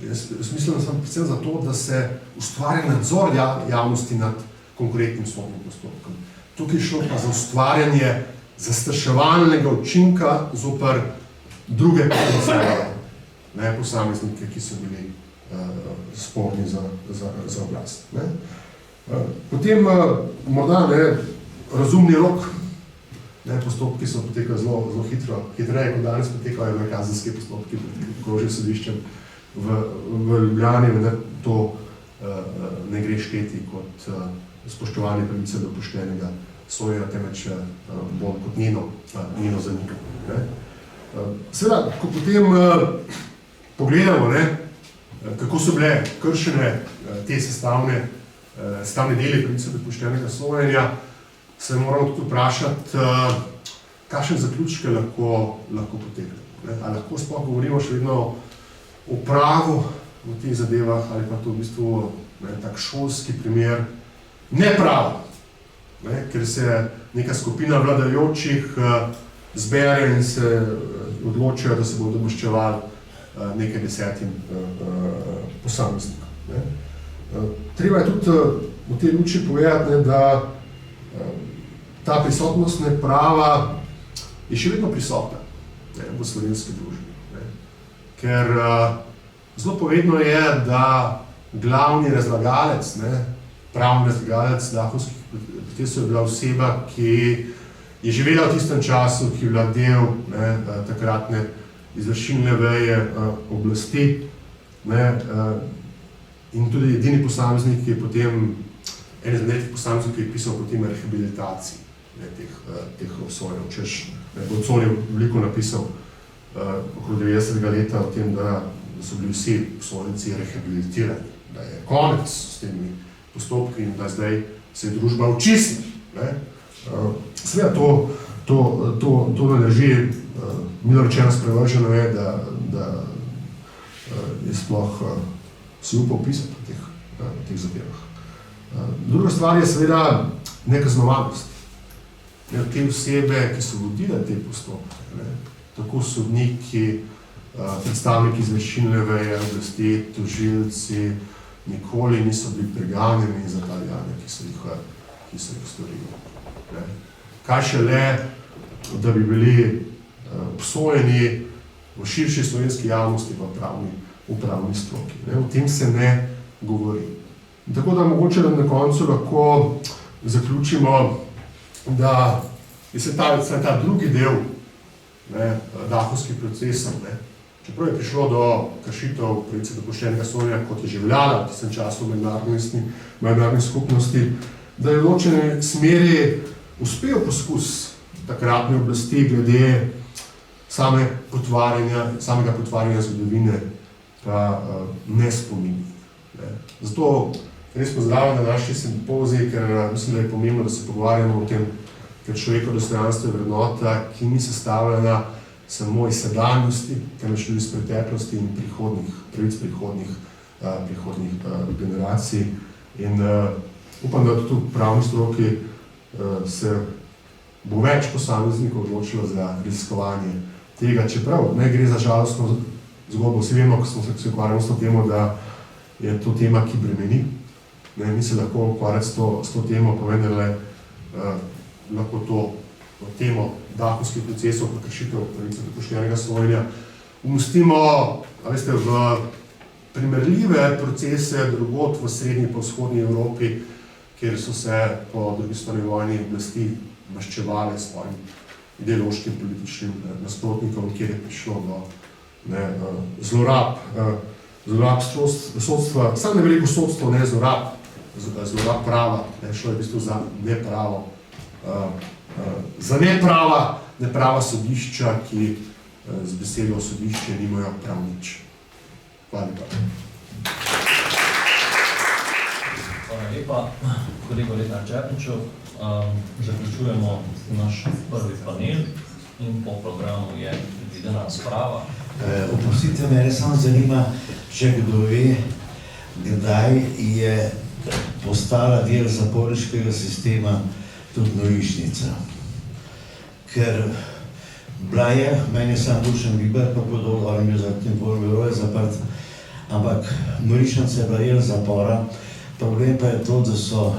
je smiselno predvsem zato, da se ustvarja nadzor javnosti nad konkretnim sodnim postopkom. Tukaj je šlo pa za ustvarjanje zastraševalnega učinka zoper druge posameznike, ki so bili sporni za oblast. Potem morda razumni rok. Postopki so potekali zelo hitreje, kot danes potekajo kazenski postopki pred okrožnim sodiščem v Ljubljani, vendar to ne gre šteti kot spoštovanje pravice do poštenega sojenja, temveč bolj kot njeno zanikanje. Seveda, ko potem pogledamo, kako so bile kršene te sestavne dele pravice do poštenega sojenja, se moramo tudi vprašati, kakšne zaključke lahko potegnemo. Ali lahko sploh govorimo še vedno o pravu v teh zadevah, ali pa to v bistvu tak šolski primer neprava, ker se neka skupina vladajočih zbere in se odločijo, da se bodo maščevali nekaj 10 posameznikom. Treba je tudi v tej luči povedati, da ta prisotnost neprava je še vedno prisotna v slovenski družbi. Ker zelo povedno je, da glavni razlagalec, pravni razlagalec dahovskih protestov je bila oseba, ki je živela v tistem času, ki je bila del takratne izvršilne veje oblasti in tudi edini posameznik, ki je potem en izmed redkih posameznikov, ki je pisal potem o rehabilitaciji teh obsojencev. Češ, Golcon je veliko napisal okrog 90. leta o tem, da so bili vsi obsojenci rehabilitirani, da je konec s temi postopki in da zdaj se je družba očistila. Seveda to ne drži, milo rečeno sprevrženo je, da je sploh si upal pisati o teh zadevah. Druga stvar je seveda nekaznovanost. Te osebe, ki so vodile te postopke, tako sodniki, predstavniki izvršilne veje oblasti, tožilci, nikoli niso bili preganjeni za ta dejanja, ki so jih storili. Kaj šele, da bi bili obsojeni v širši slovenski javnosti v pravni stroki. O tem se ne govori. In tako da mogoče na koncu lahko zaključimo, da je se ta drugi del dahovskih procesov, čeprav je prišlo do kršitev pravice do poštenega sojenja, kot je že veljala v tistem času mednarodnih skupnosti, da je v določeni smeri uspel poskus takratne oblasti glede samega potvarjanja zgodovine pa nespomin. Zato res pozdravljam na naši simpoziji, ker mislim, da je pomembno, da se pogovarjamo o tem, ker človeško dostojanstvo je vrednota, ki ni sestavljena samo iz sedanjosti, temveč tudi iz preteklosti in pravic prihodnjih generacij. In upam, da tudi v pravni stroki se bo več posameznikov odločilo za raziskovanje tega, čeprav ne gre za žalostno zgodbo. Vsi vemo, ko smo se ukvarjali s to temo, da je to tema, ki bremeni. Mi se lahko ukvarjati s to temo, pa vendarle lahko to temo dahovskih procesov, kršitev pravice do poštenega sojenja umestimo v primerljive procese drugod v srednji pa vzhodni Evropi, kjer so se po drugi svetovni vojni oblasti maščevale svojim ideološkim političnim nasprotnikom, kjer je prišlo do zlorab sodstva, samo ne veliko sodstvo, ne zlorab prava, šlo je v bistvu za nepravo, neprava sodišča, ki z besedo sodišče nimajo prav nič. Hvala lepa. Hvala lepa, kolego Lenart Čepniču. Zaključujemo naš prvi panel in po programu je predvidena razprava. Oprostite, mene samo zanima, če kdo ve, kdaj je postala del zaporniškega sistema tudi norišnica. Ker bila je, meni je sam Dušan Biber, pa podobno, on je za tem Boro je zaprt, ampak norišnica je bila del zapora. Problem pa je to, da so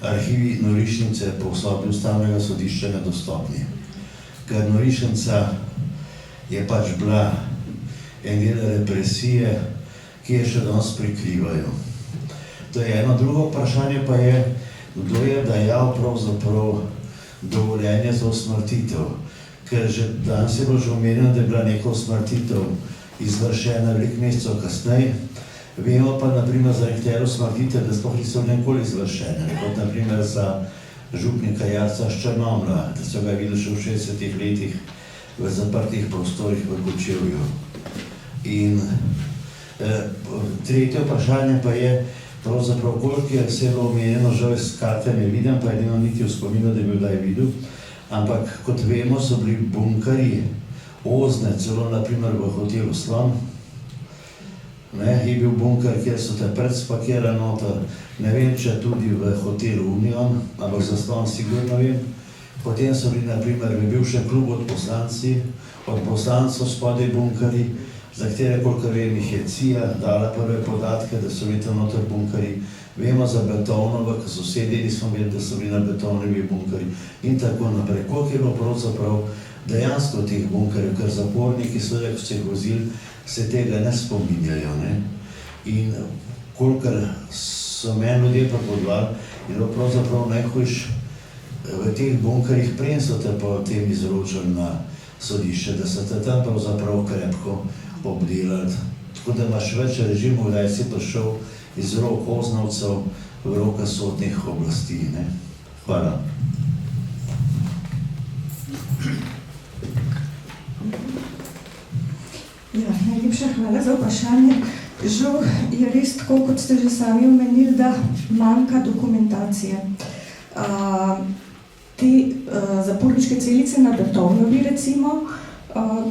arhivi norišnice po sodbi Ustavnega sodišča nedostopni. Ker norišnica je pač bila en del represije, ki je še danes prikrivajo. To je eno. Drugo vprašanje pa je, kdo je dajal pravzaprav dovoljenje za usmrtitev. Ker že danes je bilo že omenjeno, da je bila neka usmrtitev izvršena veliko mesecev kasneje. Vemo pa, naprimer, za nekatere usmrtitev, da sploh niso nikoli izvršene, kot naprimer za župnika Jarca s Črnomlja, da so ga videli še v 60-ih letih v zaprtih prostorih v Kočevju. In tretje vprašanje pa je, pravzaprav koliko je vse bilo omenjeno, žal s karte ne vidim, pa edino niti v spominu, da je bil kdaj videl, ampak kot vemo, so bili bunkerji Ozne, celo naprimer v hotelu Slon. Je bil bunker, kjer so te predspakirali noter, ne vem, če tudi v hotelu Union, ampak za Slon sigurno vem. Potem so bili, naprimer, bil še klub od poslancov spodaj bunkerji, za katere, kolikor vem, jih je CIA dala prve podatke, da so bili tam noter bunkerji. Vemo za Betonova, ko so sedeli, smo vedeli, da so bili na Betonovi bunkerji in tako naprej. Koliko je bilo pravzaprav dejansko teh bunkerjev, ker zaporniki, seveda, ko so jih vozili, se tega ne spominjajo. In kolikor so meni ljudje prepovedovali, je bilo pravzaprav najhujš v teh bunkerjih, preden so te potem izročili na sodišče, da so te tam pravzaprav krepko obdelali. Tako da imaš več režimov, kdaj si prišel iz rok Oznovcev v roka sodnih oblasti. Ne? Hvala. Ja, najlepša hvala za vprašanje. Žal je res tako, kot ste že sami omenili, da manjka dokumentacije. Te zaporniške celice na Brtovnovi recimo,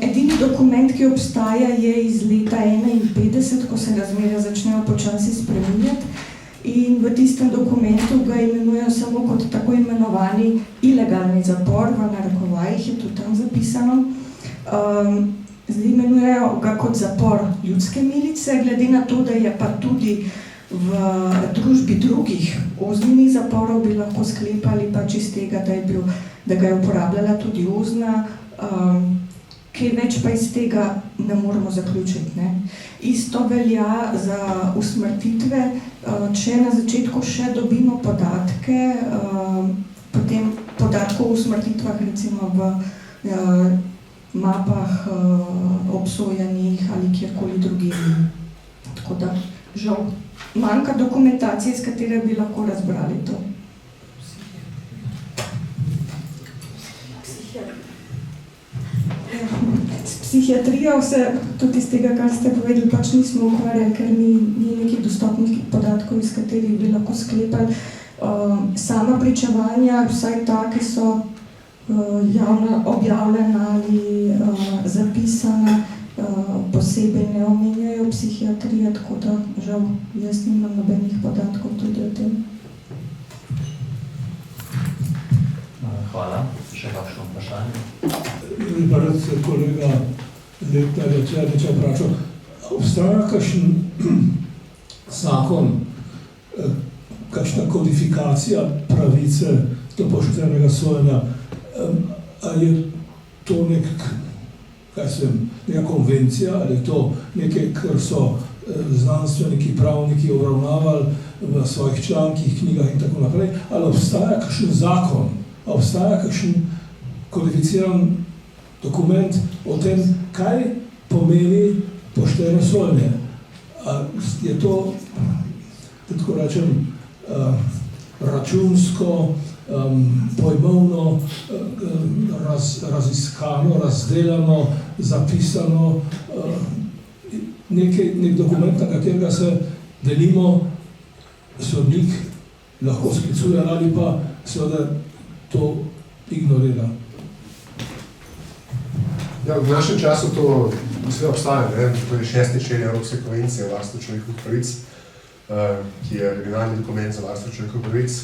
edini dokument, ki obstaja, je iz leta 1951, ko se razmerja začnejo počasi spreminjati, in v tistem dokumentu ga imenujejo samo kot tako imenovani ilegalni zapor, v narekovajih je tudi tam zapisano. Zdaj imenujejo ga kot zapor ljudske milice, glede na to, da je pa tudi v družbi drugih OZNInih zaporov, bi lahko sklepali pač iz tega, da ga je uporabljala tudi OZNA, kaj več pa iz tega ne moremo zaključiti. Ne? Isto velja za usmrtitve, če na začetku še dobimo podatke, potem podatkov o usmrtitvah recimo v mapah obsojenih ali kjerkoli drugih. Tako da, žal, manjka dokumentacije, iz katere bi lahko razbrali to. S psihiatrijo se tudi iz tega, kar ste povedali, pač nismo ukvarjali, ker ni nekih dostopnih podatkov, iz katerih bi lahko sklepali. Sama pričevanja, vsaj ta, ki so javno objavljena ali zapisana, posebej ne omenjajo psihiatrije, tako da žal jaz nimam nobenih podatkov tudi o tem. Hvala. Še kakšno vprašanje? Bi pa rad kolega Lepnerja Černiča vprašal, obstaja kakšen zakon, kakšna kodifikacija pravice do poštenega sojenja? Ali je to neka konvencija, ali je to nekaj, kar so znanstveniki, pravniki obravnavali v svojih člankih, knjigah in tako naprej, ali obstaja kakšen zakon, obstaja kakšen kodificiran dokument o tem, kaj pomeni pošteno sojenje. Je to, da tako rečem, računsko, pojmovno, raziskano, razdelano, zapisano, nek dokument, na katerega se delimo, sodnik lahko sklicuje ali pa seveda to ignorira. Ja, v našem času to vse obstaja, ne? To je 6. člen Evropske konvencije o varstvu človekovih pravic, ki je originalni dokument za varstvo človekovih pravic.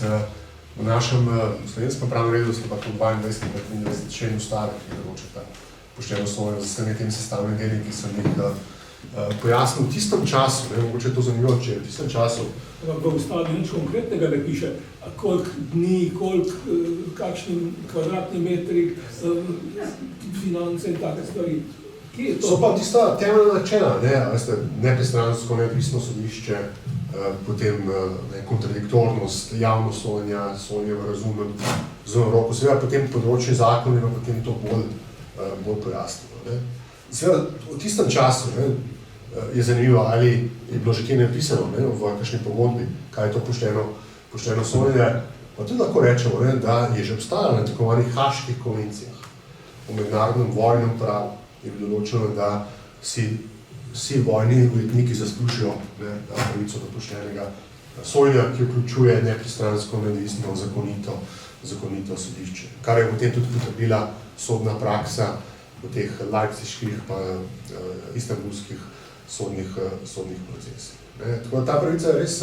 V našem slovenskem pravnem redu so pa to 22. in 23. člen Ustave, ki določa pošteno sojenje za vsemi temi sestavnimi deli, ki sem jih pojasnil v tistem času, mogoče je to zanimivo, če v tistem času. V Ustavi nič konkretnega ne piše, koliko dni, kakšni kvadratni metri, finance in take stvari. So pa tista temeljna načela, nepristransko, neodvisno sodišče, potem kontradiktornost, javno sojenje, sojenje v razumnem roku. Seveda potem področje zakon ima potem to bolj pojasnilo. Seveda v tistem času je zanimivo, ali je bilo že kje napisano v kakšni pogodbi, kaj je to pošteno sojenje. Pa tudi lahko rečemo, da je že obstajalo na tako imenovanih Haških konvencijah o mednarodnem vojnem pravu. Je bilo določeno, da vsi vojni ujetniki zaslužijo pravico do poštenega sojenja, ki vključuje nepristransko, neodvisno, zakonito sodišče. Kar je potem tudi potrdila sodna praksa v teh leipziških pa istanbulskih sodnih procesih. Tako da ta pravica je res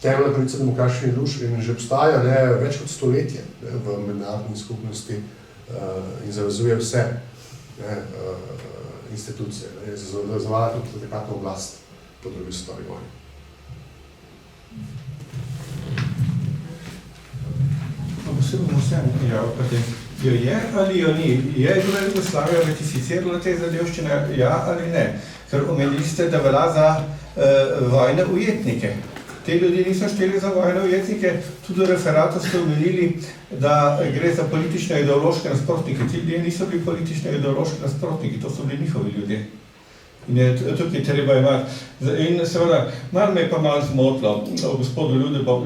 temeljna pravica demokratičnih družb in že obstaja več kot stoletje v mednarodni skupnosti in zavezuje vse institucije, zavezuje tudi takratno oblast po drugi svetovni vojni. Jo je ali jo ni? Je Jugoslavija ratificirala te zadevščine, ja ali ne? Ker omenili ste, da velja za vojne ujetnike. Te ljudi niso šteli za vojne ujetnike, tudi v referatu ste omenili, da gre za politične ideološke nasprotnike. Ti ljudje niso bili politične ideološke nasprotniki, to so bili njihovi ljudje. In je tukaj treba imati. In seveda, malo me je pa malo zmotilo gospodu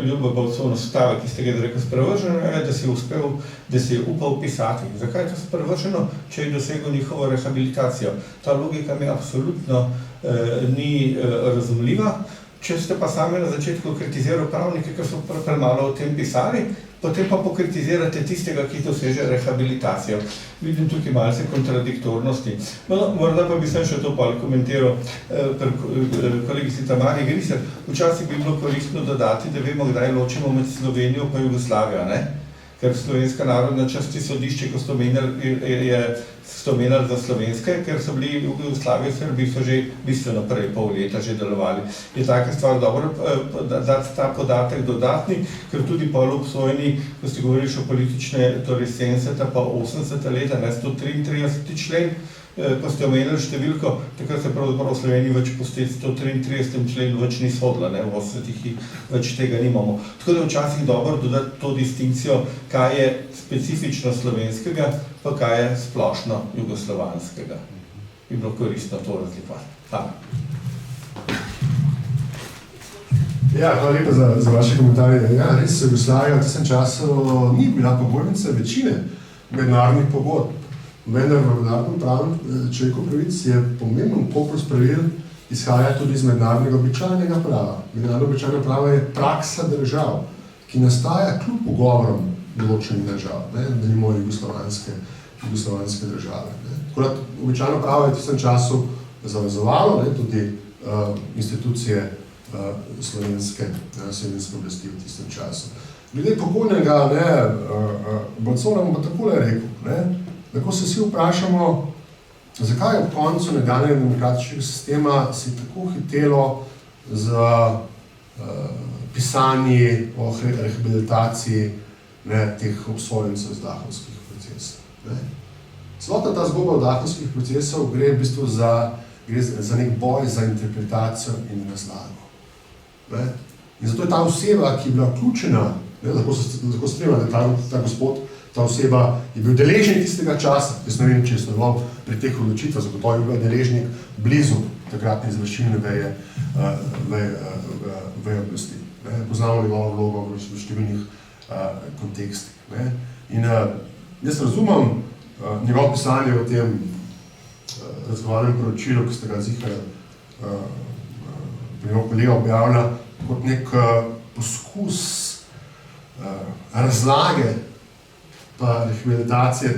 Ljubo Bavconu stavek, ki ste ga rekel, sprevrženo je, da si uspel, da si upal pisati. Zakaj je to sprevrženo, če je dosegel njihovo rehabilitacijo? Ta logika mi absolutno ni razumljiva. Če ste pa sami na začetku kritizirali pravnike, ker so premalo o tem pisali, potem pa pokritizirate tistega, ki doseže rehabilitacijo. Vidim tukaj malce kontradiktornosti. No, morda pa bi sem še to pol komentiral kolegici Tamari Griser. Včasih bi bilo koristno dodati, da vemo, kdaj ločimo med Slovenijo pa Jugoslavijo, ne? Ker Slovenska narodna časti sodišče, ko ste omenjali za slovenske, ker so bili v Jugoslaviji, Srbiji so že bistveno prej pol leta že delovali. Je taka stvar dobro dati ta podatek dodatni, ker tudi pol obsojeni, ko ste govorili še o politične, torej 70. pa 80. leta, 133. člen, ko ste omenili številko, takrat se pravzaprav v Sloveniji več po 133. členu več ni sodila, v 80-ih več tega nimamo. Tako da je včasih dobro dodati to distinkcijo, kaj je specifično slovenskega, pa kaj je splošno jugoslovanskega. Bi bilo koristno to razlikovati. Hvala. Ja, hvala lepa za vaše komentarje. Ja, res Jugoslavija v tistem času ni bila pobojnica večine mednarodnih pogodb. Vendar v mednarodnem pravu človekovih pravic je pomemben korpus pravil izhaja tudi iz mednarodnega običajnega prava. Mednarodno običajno pravo je praksa držav, ki nastaja kljub ugovorom določenih držav, da nimo jugoslovanske države. Tako da običajno pravo je v tistem času zavezovalo tudi institucije slovenske oblasti v tistem času. Glede pokojnega Bavcona bom pa takole rekel, lahko se vsi vprašamo, zakaj ob koncu nekdanjega demokratičnega sistema si tako hitelo z pisanji o rehabilitaciji teh obsojencev iz dahovskih procesov. Celotna ta zgodba o dahovskih procesov gre v bistvu za nek boj za interpretacijo in razlago. In zato je ta oseba, ki je bila vključena, lahko spremlja, da ta gospod, ta oseba je bil deležnik tistega časa, jaz ne vem, če je sodeloval pri teh odločitvah, zagotovo je bil deležnik blizu takratne izvršilne veje oblasti. Poznamo njegovo vlogo v številnih kontekstih. In jaz razumem njegovo pisanje v tem razgovarnem poročilu, ki ste ga zihar pri njegov kolega objavila, kot nek poskus razlage pa rehabilitacije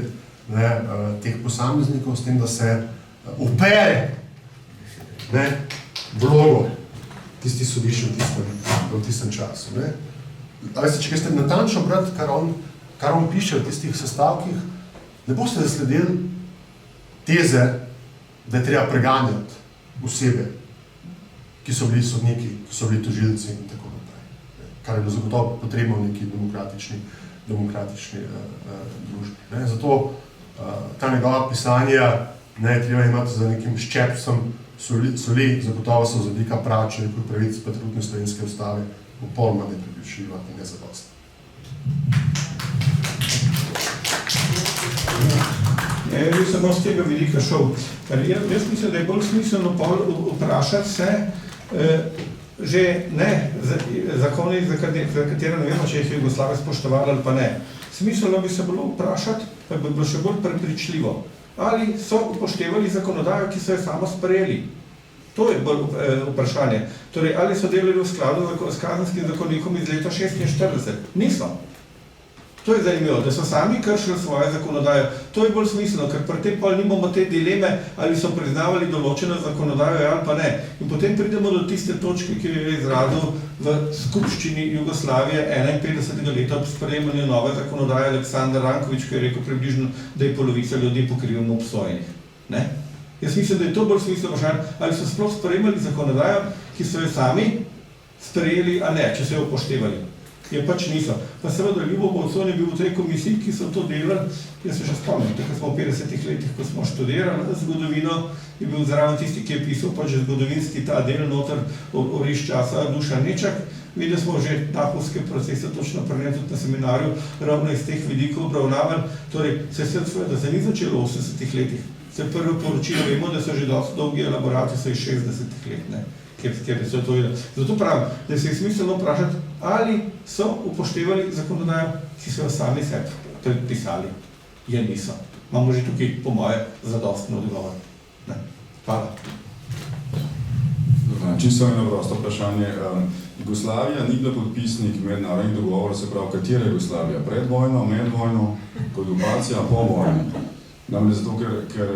teh posameznikov s tem, da se opere vlogo tistih sodišč v tistem času. Če ste natančno brati, kar on piše v tistih sestavkih, ne boste zasledili teze, da je treba preganjati osebe, ki so bili sodniki, ki so bili tožilci in tako naprej. Kar je bilo zagotovo potrebno v neki demokratični družbi. Zato ta njegova pisanja je treba imati za nekim ščepcem soli, zagotovo so z vidika prava človekovih pravic pa trenutne slovenske ustave popolnoma neprepričljiva in nezadostna. Jaz bi samo z tega vidika šel. Jaz mislim, da je bolj smiselno vprašati se, že ne zakoni, za katere ne vemo, če jih je Jugoslavija spoštovala ali pa ne. Smiselno bi se bilo vprašati, pa bi bilo še bolj prepričljivo, ali so upoštevali zakonodajo, ki so jo samo sprejeli. To je bolj vprašanje. Torej, ali so delali v skladu s kazenskim zakonikom iz leta 1946? Niso. To je zanimivo, da so sami kršili svojo zakonodajo. To je bolj smiselno, ker pri tem pol nimamo te dileme, ali so priznavali določeno zakonodajo ali pa ne. In potem pridemo do tiste točke, ki je izrazil v skupščini Jugoslavije 51. leta ob sprejemanju nove zakonodaje Aleksandar Ranković, ki je rekel približno, da je polovica ljudi pokrivamo obsojenih. Jaz mislim, da je to bolj smiselno vprašanje, ali so sploh sprejemali zakonodajo, ki so jo sami sprejeli, a ne, če so jo upoštevali. Je pač niso. Pa seveda Ljubo Bavcon je bil v tej komisiji, ki so to delali. Jaz se še spomnim, tako smo v 50 letih, ko smo študirali zgodovino, je bil zraven tisti, ki je pisal pač zgodovinski ta del noter oriš časa Dušan Nečak. Videli smo že dahovske procese točno prej tudi na seminarju ravno iz teh vidikov obravnavali. Torej, da se ni začelo v 80 letih. Se prvo poročilo, vemo, da so že dosti dolgi elaborati, so iz 60-ih let, ne, kjer so to videli. Zato pravim, da se je smiselno vprašati, ali so upoštevali zakonodajo, ki so jo sami sebi predpisali. Je niso. Imamo že tukaj, po moje, zadostno odgovor. Ne. Hvala. Čisto eno prosto vprašanje. Jugoslavija ni bila podpisnik mednarodnih dogovorov, se pravi, katera Jugoslavija? Pred vojno, med vojno, okupacija, po vojni? Namreč zato, ker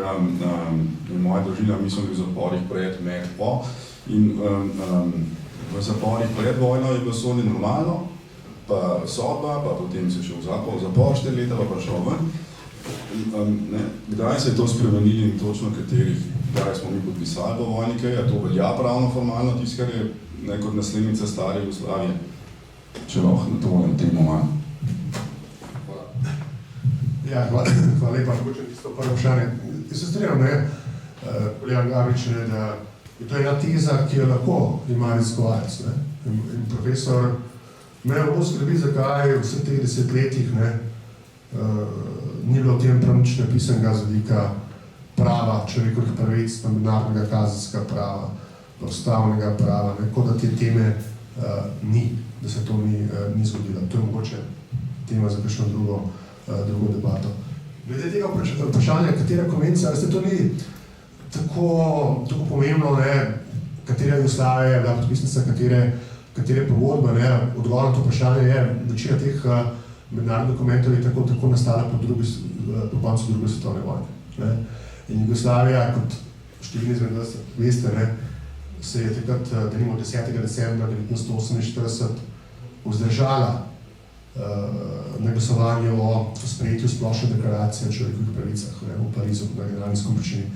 je moja družina, mislim, da je v zaporih pred, med, po. In v zaporih pred vojno je bilo sodje normalno, pa sodba, pa potem se šel v zapor 4 leta, pa prišel ven. Kdaj se je to spremenili in točno katerih, kdaj smo mi podpisali po vojni, kaj je to velja pravno formalno, tisto, kar je kot naslednica stare Jugoslavije, če lahko na to volim temo manj. Ja, hvala lepa, mogoče tisto prvo vprašanje. Jaz se strinjam, kolega Gabrič, da je to ena teza, ki jo lahko ima raziskovalec. In profesor me bolj skrbi, zakaj v vseh teh desetletjih ni bilo o tem prav nič napisanega z vidika prava, človekovih pravic, mednarodnega kazenskega prava, ustavnega prava, kot da te teme ni, da se to ni zgodilo. To je mogoče tema za kakšno drugo debato. Glede tega vprašanja, katera konvencija, to ni tako pomembno, katera Jugoslavija je bila podpisnica, katere pogodbe, odgovor na to vprašanje je, večina teh mednarodnih dokumentov je tako nastala po koncu druge svetovne vojne. In Jugoslavija, kot številni izmed nas veste, se je takrat, denimo 10. decembra 1948 vzdržala na glasovanju o sprejetju splošne deklaracije o človekovih pravicah v Parizu na generalni skupščini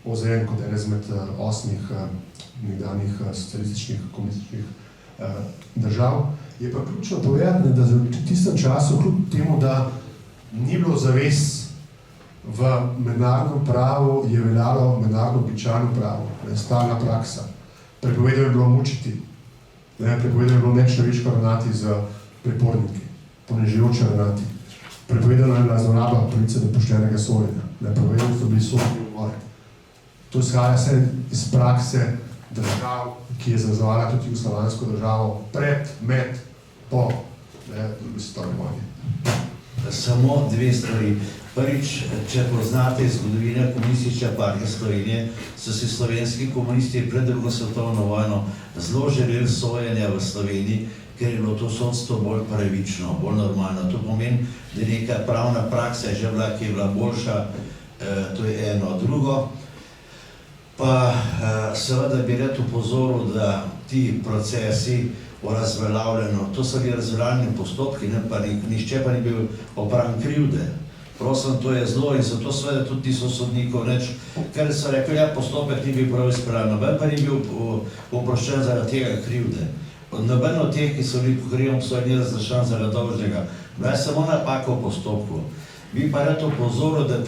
OZN kot ene izmed 8 nekdanjih socialističnih, komunističnih držav. Je pa ključno povedati, da v tistem času, kljub temu, da ni bilo zavez v mednarodnem pravu, je veljalo mednarodno običajno pravo, stalna praksa. Prepovedano je bilo mučiti, prepovedano je bilo nečloveško ravnati z priporniki, ponižujoče ravnati. Prepovedano je bila zloraba pravice do poštenega sojenja, prepovedano so bili sodni umori. To izhaja vse iz prakse držav, ki je zaznamovala tudi jugoslovansko državo pred, med, po drugi svetovni vojni. Samo dve stvari. Prvič, če poznate zgodovine Komunistične partije Slovenije, so si slovenski komunisti pred drugo svetovno vojno zelo želeli sojenja v Sloveniji, ker je bilo to sodstvo bolj pravično, bolj normalno. To pomeni, da neka pravna praksa je že bila, ki je bila boljša, to je eno. Drugo, pa seveda bi rad upozoril, da ti procesi o razveljavljanju, to so bili razveljavljeni postopki, nihče pa ni bil opran krivde. Prosim, to je zelo in zato seveda tudi niso sodnikov neč, ker so rekli, ja, postopek ni bil prav izpeljan, noben pa ni bil oproščen zaradi tega krivde. Noben od teh, ki so bili po krivem obsojeni, ni razrešen zaradi dolžnega. Bila je samo napaka v postopku. Bi pa rad upozoril, da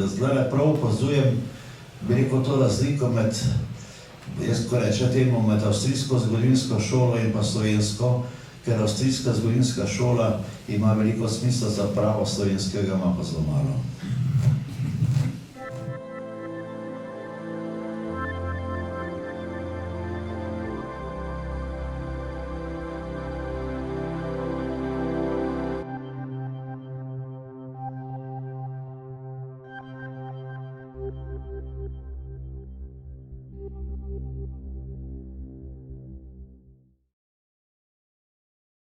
zdajle prav opazujem, bi rekel, to razliko med, jaz ko rečem temu, med avstrijsko zgodovinsko šolo in pa slovensko, ker avstrijska zgodovinska šola ima veliko smisla za pravo, slovenskega ima pa zelo malo.